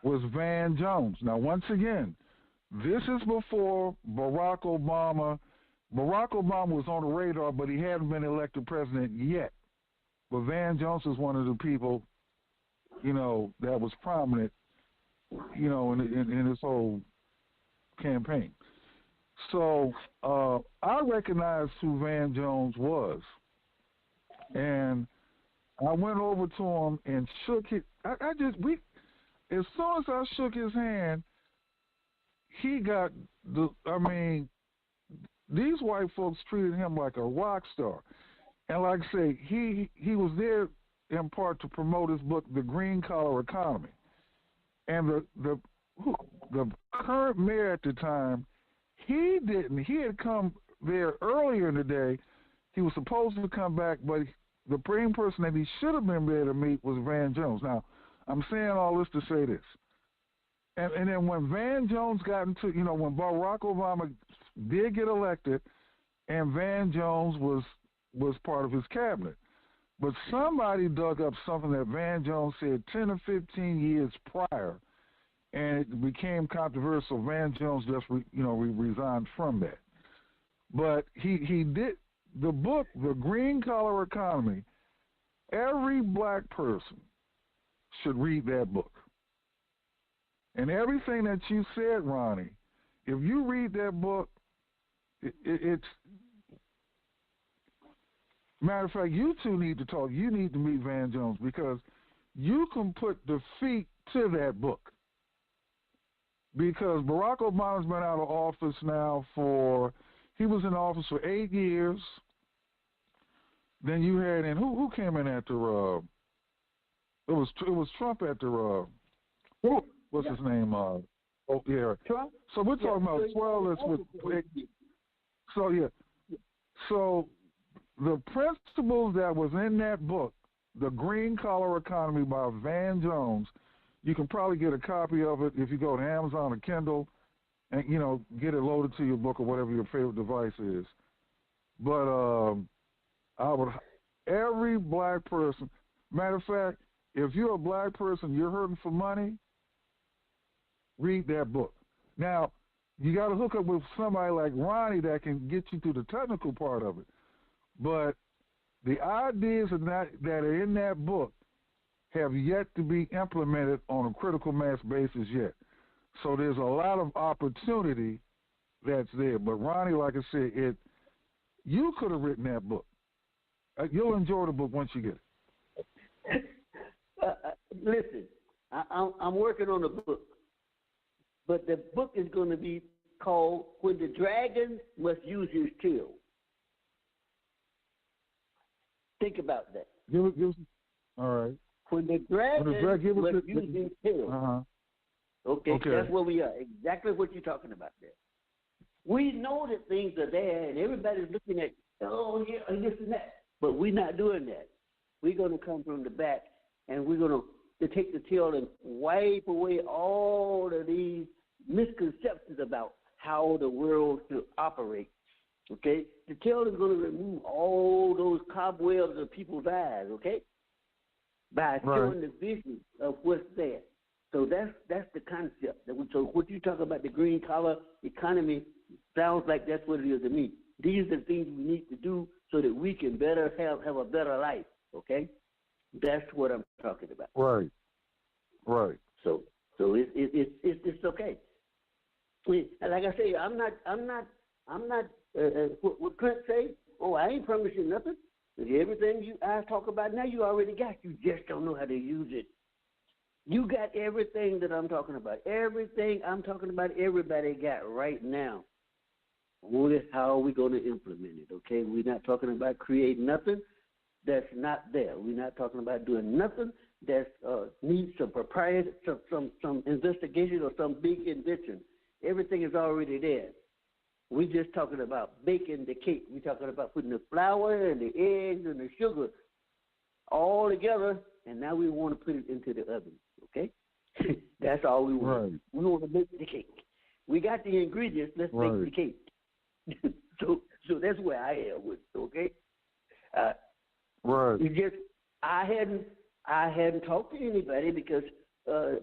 was Van Jones. Now, once again, this is before Barack Obama. Barack Obama was on the radar, but he hadn't been elected president yet. But Van Jones is one of the people, that was prominent, in this whole campaign. So I recognized who Van Jones was. And I went over to him and shook his. As soon as I shook his hand, he got these white folks treated him like a rock star. And like I say, he was there in part to promote his book, The Green Collar Economy. And the current mayor at the time, he had come there earlier in the day. He was supposed to come back, but the main person that he should have been there to meet was Van Jones. Now, I'm saying all this to say this. And then when Van Jones got into, when Barack Obama did get elected, and Van Jones was part of his cabinet. But somebody dug up something that Van Jones said 10 or 15 years prior, and it became controversial. Van Jones just, resigned from that. But he did the book, The Green Collar Economy. Every black person should read that book. And everything that you said, Ronnie, if you read that book, it's matter of fact, you two need to talk. You need to meet Van Jones because you can put the feet to that book. Because Barack Obama's been out of office now he was in office for 8 years. Then you had who came in after it was Trump after what's his name? Trump. So we're talking about 12. So the principles that was in that book, The Green Collar Economy by Van Jones, you can probably get a copy of it if you go to Amazon or Kindle and get it loaded to your book or whatever your favorite device is. But every black person. Matter of fact, if you're a black person, you're hurting for money, read that book. Now, you got to hook up with somebody like Ronnie that can get you through the technical part of it. But the ideas that are in that book have yet to be implemented on a critical mass basis yet. So there's a lot of opportunity that's there. But Ronnie, like I said, you could have written that book. You'll enjoy the book once you get it. Listen, I'm working on a book, but the book is going to be called "When the Dragon Must Use His Tail." Think about that. Give us, all right. When the dragon must use his tail. Okay, that's where we are. Exactly what you're talking about there. We know that things are there, and everybody's looking at, oh, yeah, and this and that. But we're not doing that. We're going to come from the back, and we're going to take the tail and wipe away all of these misconceptions about how the world should operate. Okay? The tail is going to remove all those cobwebs of people's eyes, okay? By showing the vision of what's there. So that's the concept. So what you talk about, the green collar economy, sounds like that's what it is to me. These are the things we need to do so that we can better have a better life, okay? That's what I'm talking about. Right. So it's okay. Like I say, I'm not. What Clint say? Oh, I ain't promising nothing. Everything I talk about now, you already got. You just don't know how to use it. You got everything that I'm talking about. Everything I'm talking about, everybody got right now. Only how are we going to implement it, okay? We're not talking about creating nothing that's not there. We're not talking about doing nothing that needs some propriety, some investigation or some big invention. Everything is already there. We're just talking about baking the cake. We're talking about putting the flour and the eggs and the sugar all together, and now we want to put it into the oven, okay? That's all we want. Right. We want to bake the cake. We got the ingredients. Let's bake the cake. So that's where I am with it, okay? It's just I hadn't talked to anybody because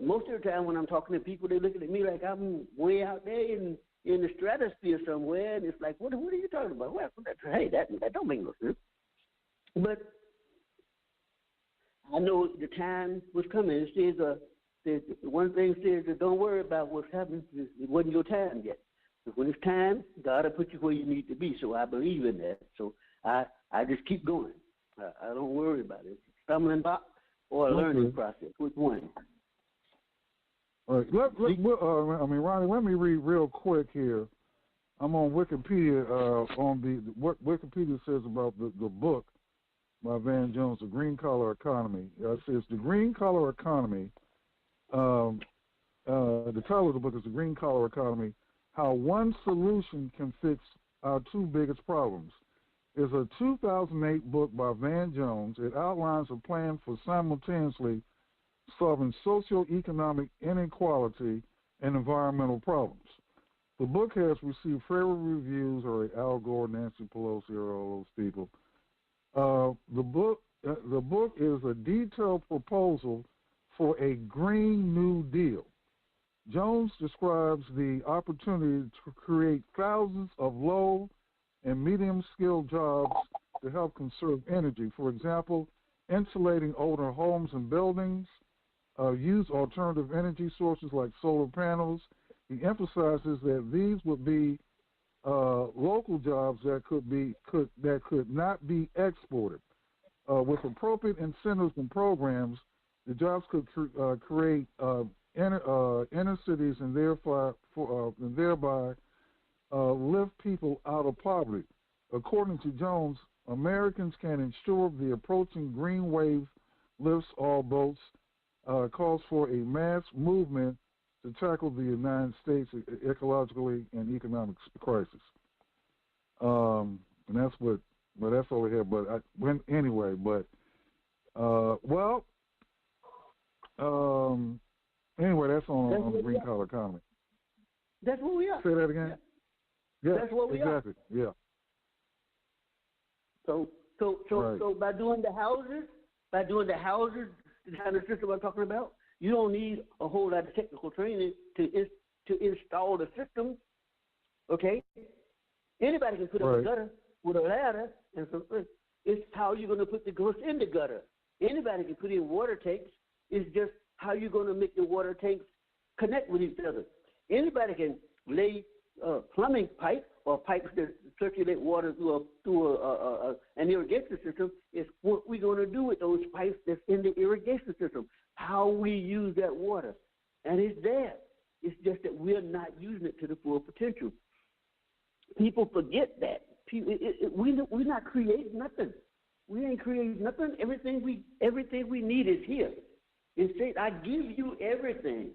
most of the time when I'm talking to people, they're looking at me like I'm way out there in the stratosphere somewhere, and it's like, what are you talking about? Well, hey, that don't make no sense. But I know the time was coming. It says one thing says that don't worry about what's happening. It wasn't your time yet. But when it's time, God will put you where you need to be. So I believe in that. So I just keep going. I don't worry about it. Stumbling block or a learning process. Which one? All right. Ronnie, let me read real quick here. I'm on Wikipedia what Wikipedia says about the book by Van Jones, The Green Collar Economy. It says The Green Collar Economy. The title of the book is The Green Collar Economy: How One Solution Can Fix Our Two Biggest Problems. It's a 2008 book by Van Jones. It outlines a plan for simultaneously solving socioeconomic inequality and environmental problems. The book has received favorable reviews. Al Gore, Nancy Pelosi, all those people. The book is a detailed proposal for a Green New Deal. Jones describes the opportunity to create thousands of low and medium-skilled jobs to help conserve energy. For example, insulating older homes and buildings, use alternative energy sources like solar panels. He emphasizes that these would be local jobs that could not be exported. With appropriate incentives and programs, the jobs could create inner cities and thereby lift people out of poverty. According to Jones, Americans can ensure the approaching green wave lifts all boats, calls for a mass movement to tackle the United States ecologically and economic crisis. And that's what, but that's over here. But anyway, that's on the green collar economy. That's what we are. Say that again. Yeah, that's what we exactly. are. Yeah. So by doing the houses, the kind of system I'm talking about, you don't need a whole lot of technical training to install the system. Okay, anybody can put up a gutter with a ladder, and so it's how you're going to put the growth in the gutter. Anybody can put in water tanks. It's just how you're going to make the water tanks connect with each other. Anybody can lay plumbing pipe or pipes that circulate water through an irrigation system. It's what we're going to do with those pipes that's in the irrigation system, how we use that water. And it's there. It's just that we're not using it to the full potential. People forget that. We're not creating nothing. We ain't creating nothing. Everything we need is here. It says, I give you everything.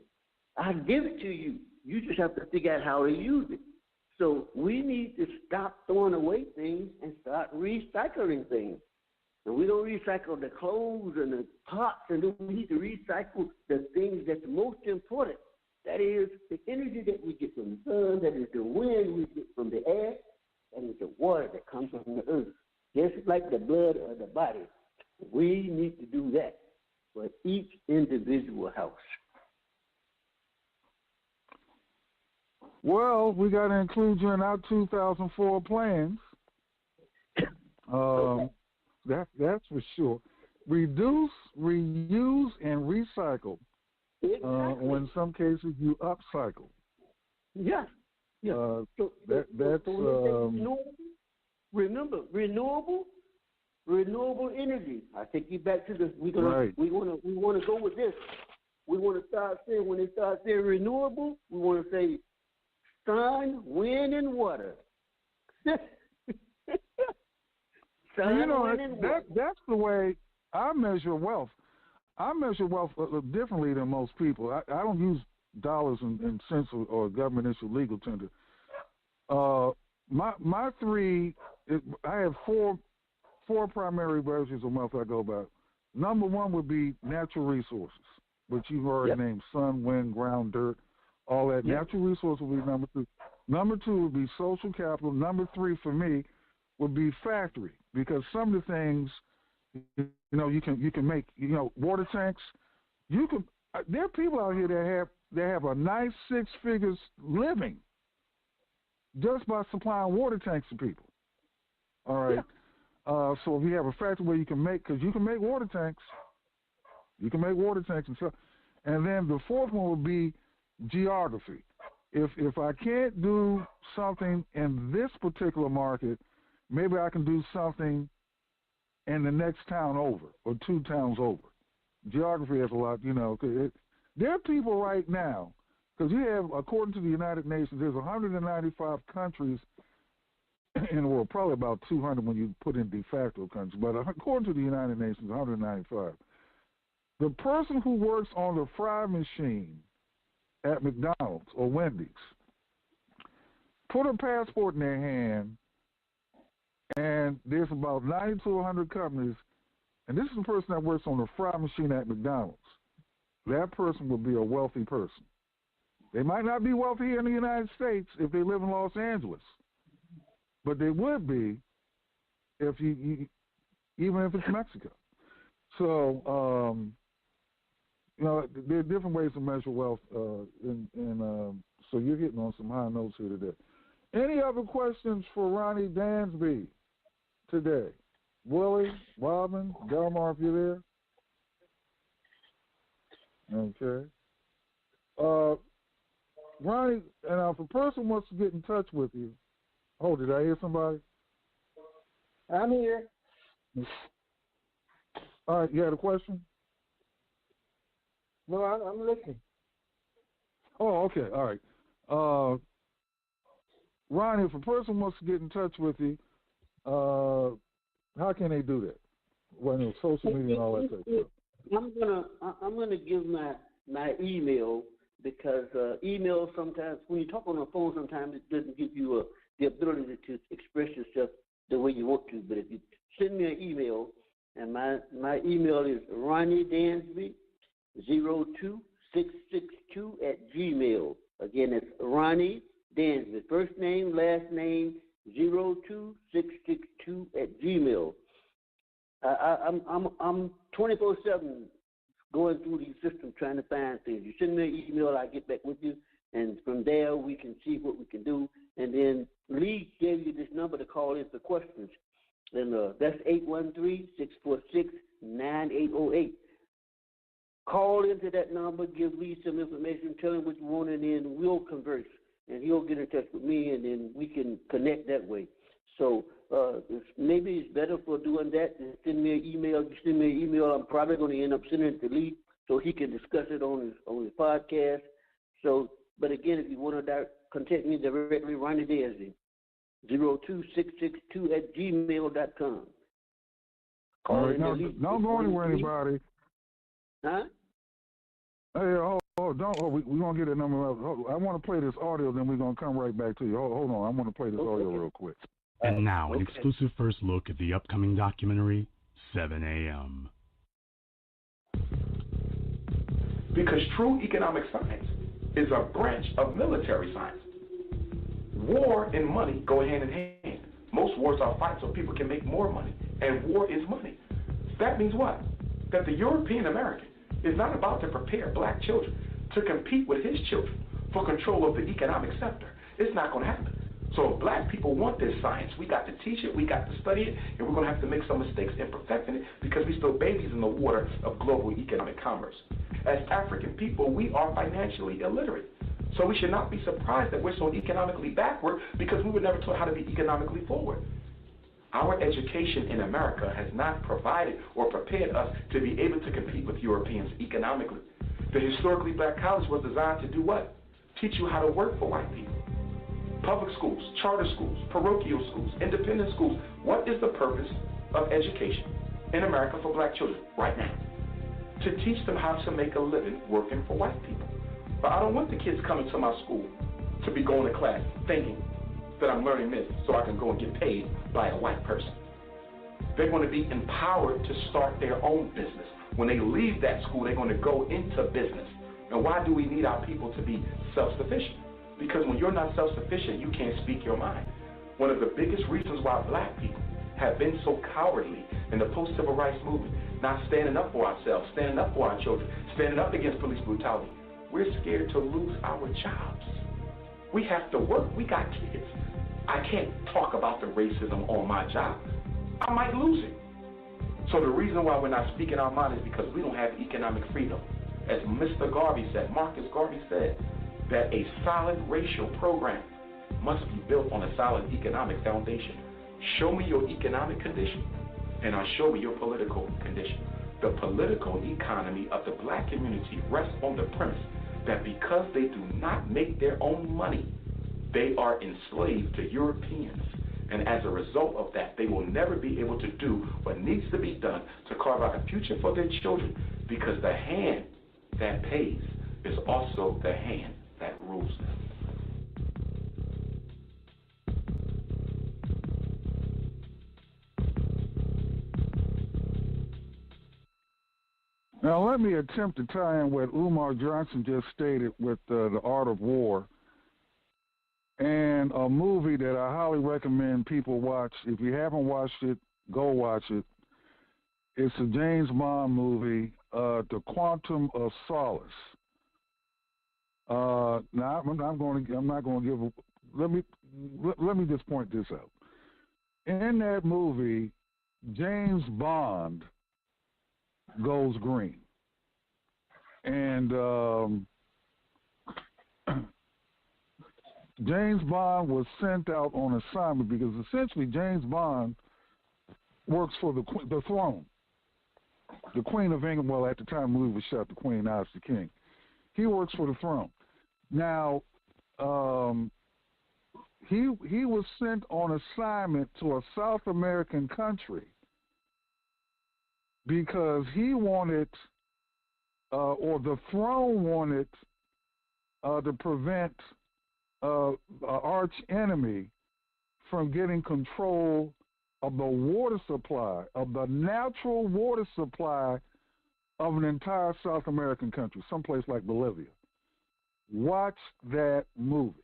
I give it to you. You just have to figure out how to use it. So we need to stop throwing away things and start recycling things. And we don't recycle the clothes and the pots, and we need to recycle the things that's most important. That is the energy that we get from the sun, that is the wind we get from the air, that is the water that comes from the earth. Just like the blood of the body. We need to do that for each individual house. Well, we got to include you in our 2004 plans. That's for sure. Reduce, reuse, and recycle. Exactly. Or in some cases, you upcycle. Yeah. That's remember renewable energy. I take you back to this. We want to go with this. We want to start saying, when they start saying renewable, we want to say sun, wind, and water. Wind, and water. That's the way I measure wealth. I measure wealth differently than most people. I don't use dollars and cents or government issued legal tender. My three, I have four primary versions of wealth I go by. Number one would be natural resources, which you've already named: sun, wind, ground, dirt, all that. Natural resources would be number two. Number two would be social capital. Number three for me would be factory, because some of the things, you can make, water tanks. There are people out here that have a nice 6 figures living just by supplying water tanks to people. All right. So if you have a factory where you can make water tanks, and stuff. And then the fourth one would be geography. If I can't do something in this particular market, maybe I can do something in the next town over or 2 towns over. Geography has a lot, there are people right now, because you have, according to the United Nations, there's 195 countries in the world, probably about 200 when you put in de facto countries, but according to the United Nations, 195. The person who works on the fry machine at McDonald's or Wendy's, put a passport in their hand, and there's about 90 to 100 companies, and this is the person that works on the fry machine at McDonald's. That person will be a wealthy person. They might not be wealthy here in the United States if they live in Los Angeles, but they would be if you even if it's Mexico. So, there are different ways to measure wealth, so you're hitting on some high notes here today. Any other questions for Ronnie Dansby today? Willie, Robin, Delmar, if you're there. Okay. Ronnie, and if a person wants to get in touch with you, did I hear somebody? I'm here. All right, you had a question? No, I'm listening. Oh, okay, all right. Ronnie, if a person wants to get in touch with you, how can they do that? Well, social media and all that type of stuff. I'm gonna give my email, because email sometimes, when you talk on the phone, sometimes it doesn't give you the ability to express yourself the way you want to. But if you send me an email, and my email is Ronnie Dansby 02662 @gmail. Again, it's Ronnie Dansby. First name, last name, 02662 at Gmail. I'm 24/7 going through these systems trying to find things. You send me an email, I get back with you, and from there we can see what we can do. And then Lee gave you this number to call in for questions, and that's 813-646-9808. Call into that number, give Lee some information, tell him what you want, and then we'll converse, and he'll get in touch with me, and then we can connect that way. So maybe it's better for doing that than send me an email. You send me an email, I'm probably going to end up sending it to Lee so he can discuss it on his podcast. So, but again, if you want to contact me directly, Ronnie Dansby, 02662 at gmail.com. All right, don't go anywhere, anybody. Huh? Hey, we're going to get that number up. I want to play this audio, then we're going to come right back to you. Hold on, I want to play this audio real quick. And now, an exclusive first look at the upcoming documentary, 7 a.m. Because true economic science is a branch of military science. War and money go hand in hand. Most wars are fights so people can make more money, and war is money. That means what? That the European American is not about to prepare black children to compete with his children for control of the economic sector. It's not going to happen. So if black people want this science, we got to teach it, we got to study it, and we're going to have to make some mistakes in perfecting it because we're still babies in the water of global economic commerce. As African people, we are financially illiterate. So we should not be surprised that we're so economically backward because we were never taught how to be economically forward. Our education in America has not provided or prepared us to be able to compete with Europeans economically. The historically black college was designed to do what? Teach you how to work for white people. Public schools, charter schools, parochial schools, independent schools. What is the purpose of education in America for black children right now? To teach them how to make a living working for white people. But I don't want the kids coming to my school to be going to class thinking that I'm learning this so I can go and get paid by a white person. They're going to be empowered to start their own business. When they leave that school, they're going to go into business. And why do we need our people to be self-sufficient? Because when you're not self-sufficient, you can't speak your mind. One of the biggest reasons why black people have been so cowardly in the post-civil rights movement, not standing up for ourselves, standing up for our children, standing up against police brutality, we're scared to lose our jobs. We have to work. We got kids. I can't talk about the racism on my job. I might lose it. So the reason why we're not speaking our mind is because we don't have economic freedom. As Mr. Garvey said, Marcus Garvey said, that a solid racial program must be built on a solid economic foundation. Show me your economic condition, and I'll show you your political condition. The political economy of the black community rests on the premise that because they do not make their own money, they are enslaved to Europeans. And as a result of that, they will never be able to do what needs to be done to carve out a future for their children, because the hand that pays is also the hand that rules them. Now, let me attempt to tie in what Umar Johnson just stated with The Art of War, and a movie that I highly recommend people watch. If you haven't watched it, go watch it. It's a James Bond movie, The Quantum of Solace. Now, I'm not going to give. Let me just point this out. In that movie, James Bond goes green, and James Bond was sent out on assignment because essentially James Bond works for the throne, the Queen of England. Well, at the time the movie was shot, the Queen, now it's the King. He works for the throne. Now, he was sent on assignment to a South American country because he wanted, or the throne wanted, to prevent an arch enemy from getting control of the water supply, of the natural water supply of an entire South American country, someplace like Bolivia. watch that movie.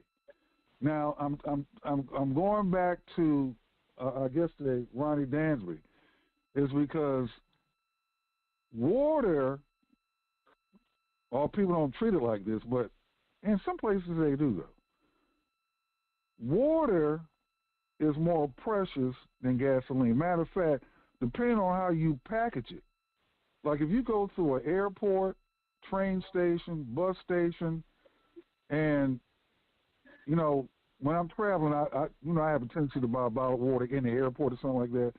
Now I'm going back to I guess the Ronnie Dansby is because water, or people don't treat it like this, but in some places they do though. Water is more precious than gasoline. Matter of fact, depending on how you package it. Like if you go to an airport, train station, bus station, and you know, when I'm traveling, I have a tendency to buy a bottle of water in the airport or something like that.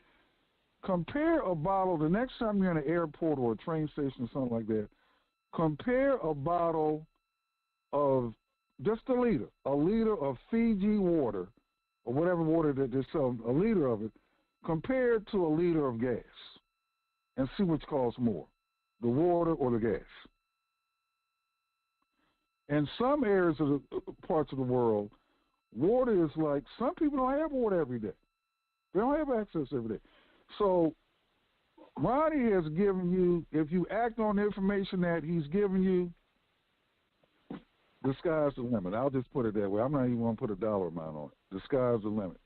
Compare a bottle the next time you're in an airport or a train station or something like that. Compare a bottle of just a liter of Fiji water or whatever water that they're selling, a liter of it, compared to a liter of gas, and see which costs more, the water or the gas. In some areas of parts of the world, water is like, some people don't have water every day. They don't have access every day. So Ronnie has given you, if you act on the information that he's given you, the sky's the limit. I'll just put it that way. I'm not even going to put a dollar amount on it. The sky's the limit.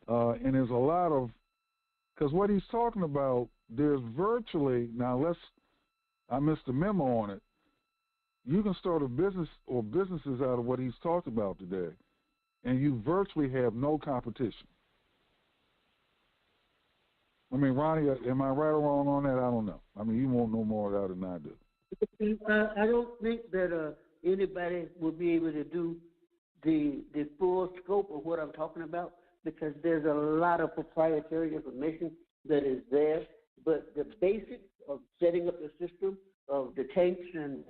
And there's a lot of, because what he's talking about, there's virtually, now I missed the memo on it, you can start a business or businesses out of what he's talked about today, and you virtually have no competition. I mean, Ronnie, am I right or wrong on that? I don't know. I mean, you won't know more about it than I do. I don't think that anybody will be able to do the full scope of what I'm talking about, because there's a lot of proprietary information that is there. But the basics of setting up the system of the tanks and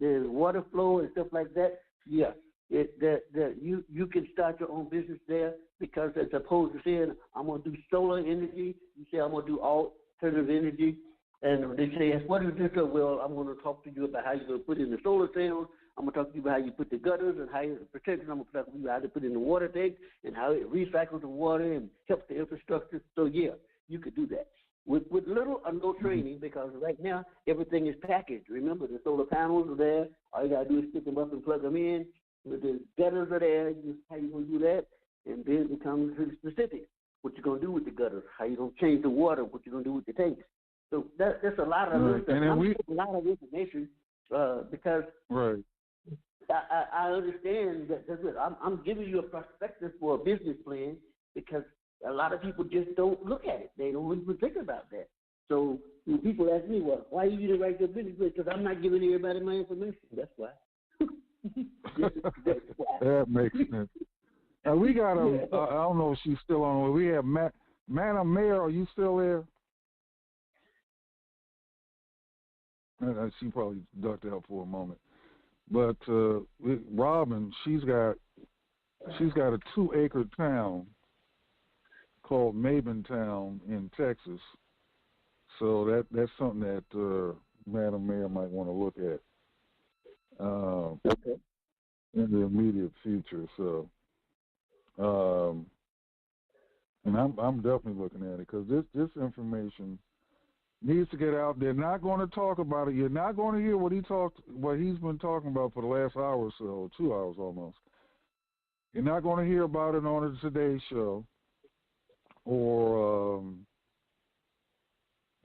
the water flow and stuff like that, yeah, you can start your own business there, because as opposed to saying, I'm going to do solar energy, you say, I'm going to do alternative energy. And they say, what is this? Well, I'm going to talk to you about how you're going to put in the solar cells. I'm going to talk to you about how you put the gutters and how you protect it. I'm going to talk to you about how to put in the water tank and how it recycles the water and helps the infrastructure. So, yeah, you could do that. With little or no training, because right now everything is packaged. Remember, the solar panels are there. All you got to do is stick them up and plug them in. The gutters are there. How you going to do that? And then it comes to the specifics. What you're going to do with the gutters, how you're going to change the water, what you're going to do with the tanks. So that's a lot of a lot of information because I understand that. I'm giving you a perspective for a business plan, because a lot of people just don't look at it. They don't even think about that. So when people ask me, well, why you didn't write your business plan? Because I'm not giving everybody my information. That's why. That's why. That makes sense. We got I don't know if she's still on. We have Madam Mayor. Are you still there? She probably ducked out for a moment. But Robin, she's got a 2-acre town called Mabontown in Texas. So that's something that Madam Mayor might want to look at in the immediate future. So, and I'm definitely looking at it, because this information needs to get out there. Not going to talk about it. You're not going to hear what he's been talking about for the last hour or so, 2 hours almost. You're not going to hear about it on the Today Show or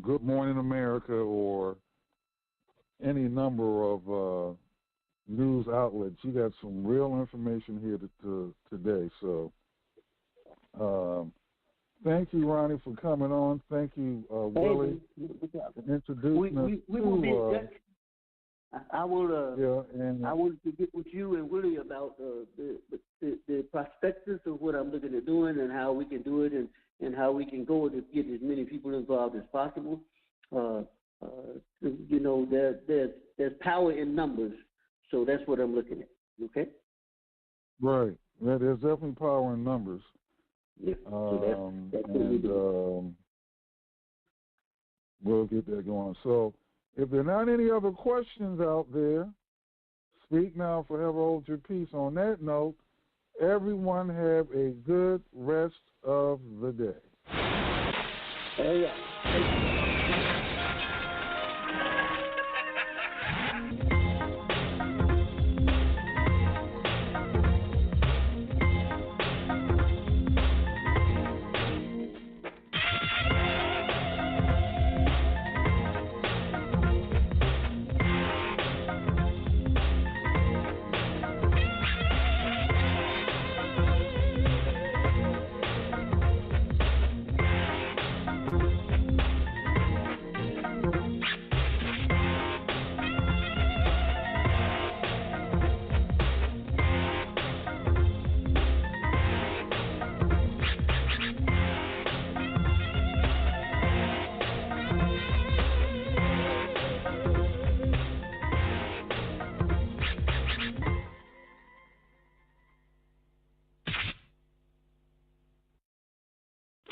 Good Morning America or any number of news outlets. You got some real information here today. So thank you, Ronnie, for coming on. Thank you, Willie, for introducing us to I wanted to get with you and Willie about the prospectus of what I'm looking at doing and how we can do it and how we can go to get as many people involved as possible. You know, there's power in numbers, so that's what I'm looking at. Okay. Right. Yeah, there's definitely power in numbers. Yeah. So that's what we're doing. We'll get that going. So, if there are not any other questions out there, speak now, forever hold your peace. On that note, everyone have a good rest of the day.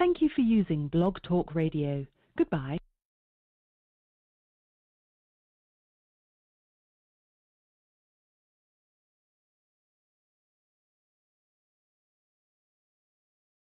Thank you for using Blog Talk Radio. Goodbye.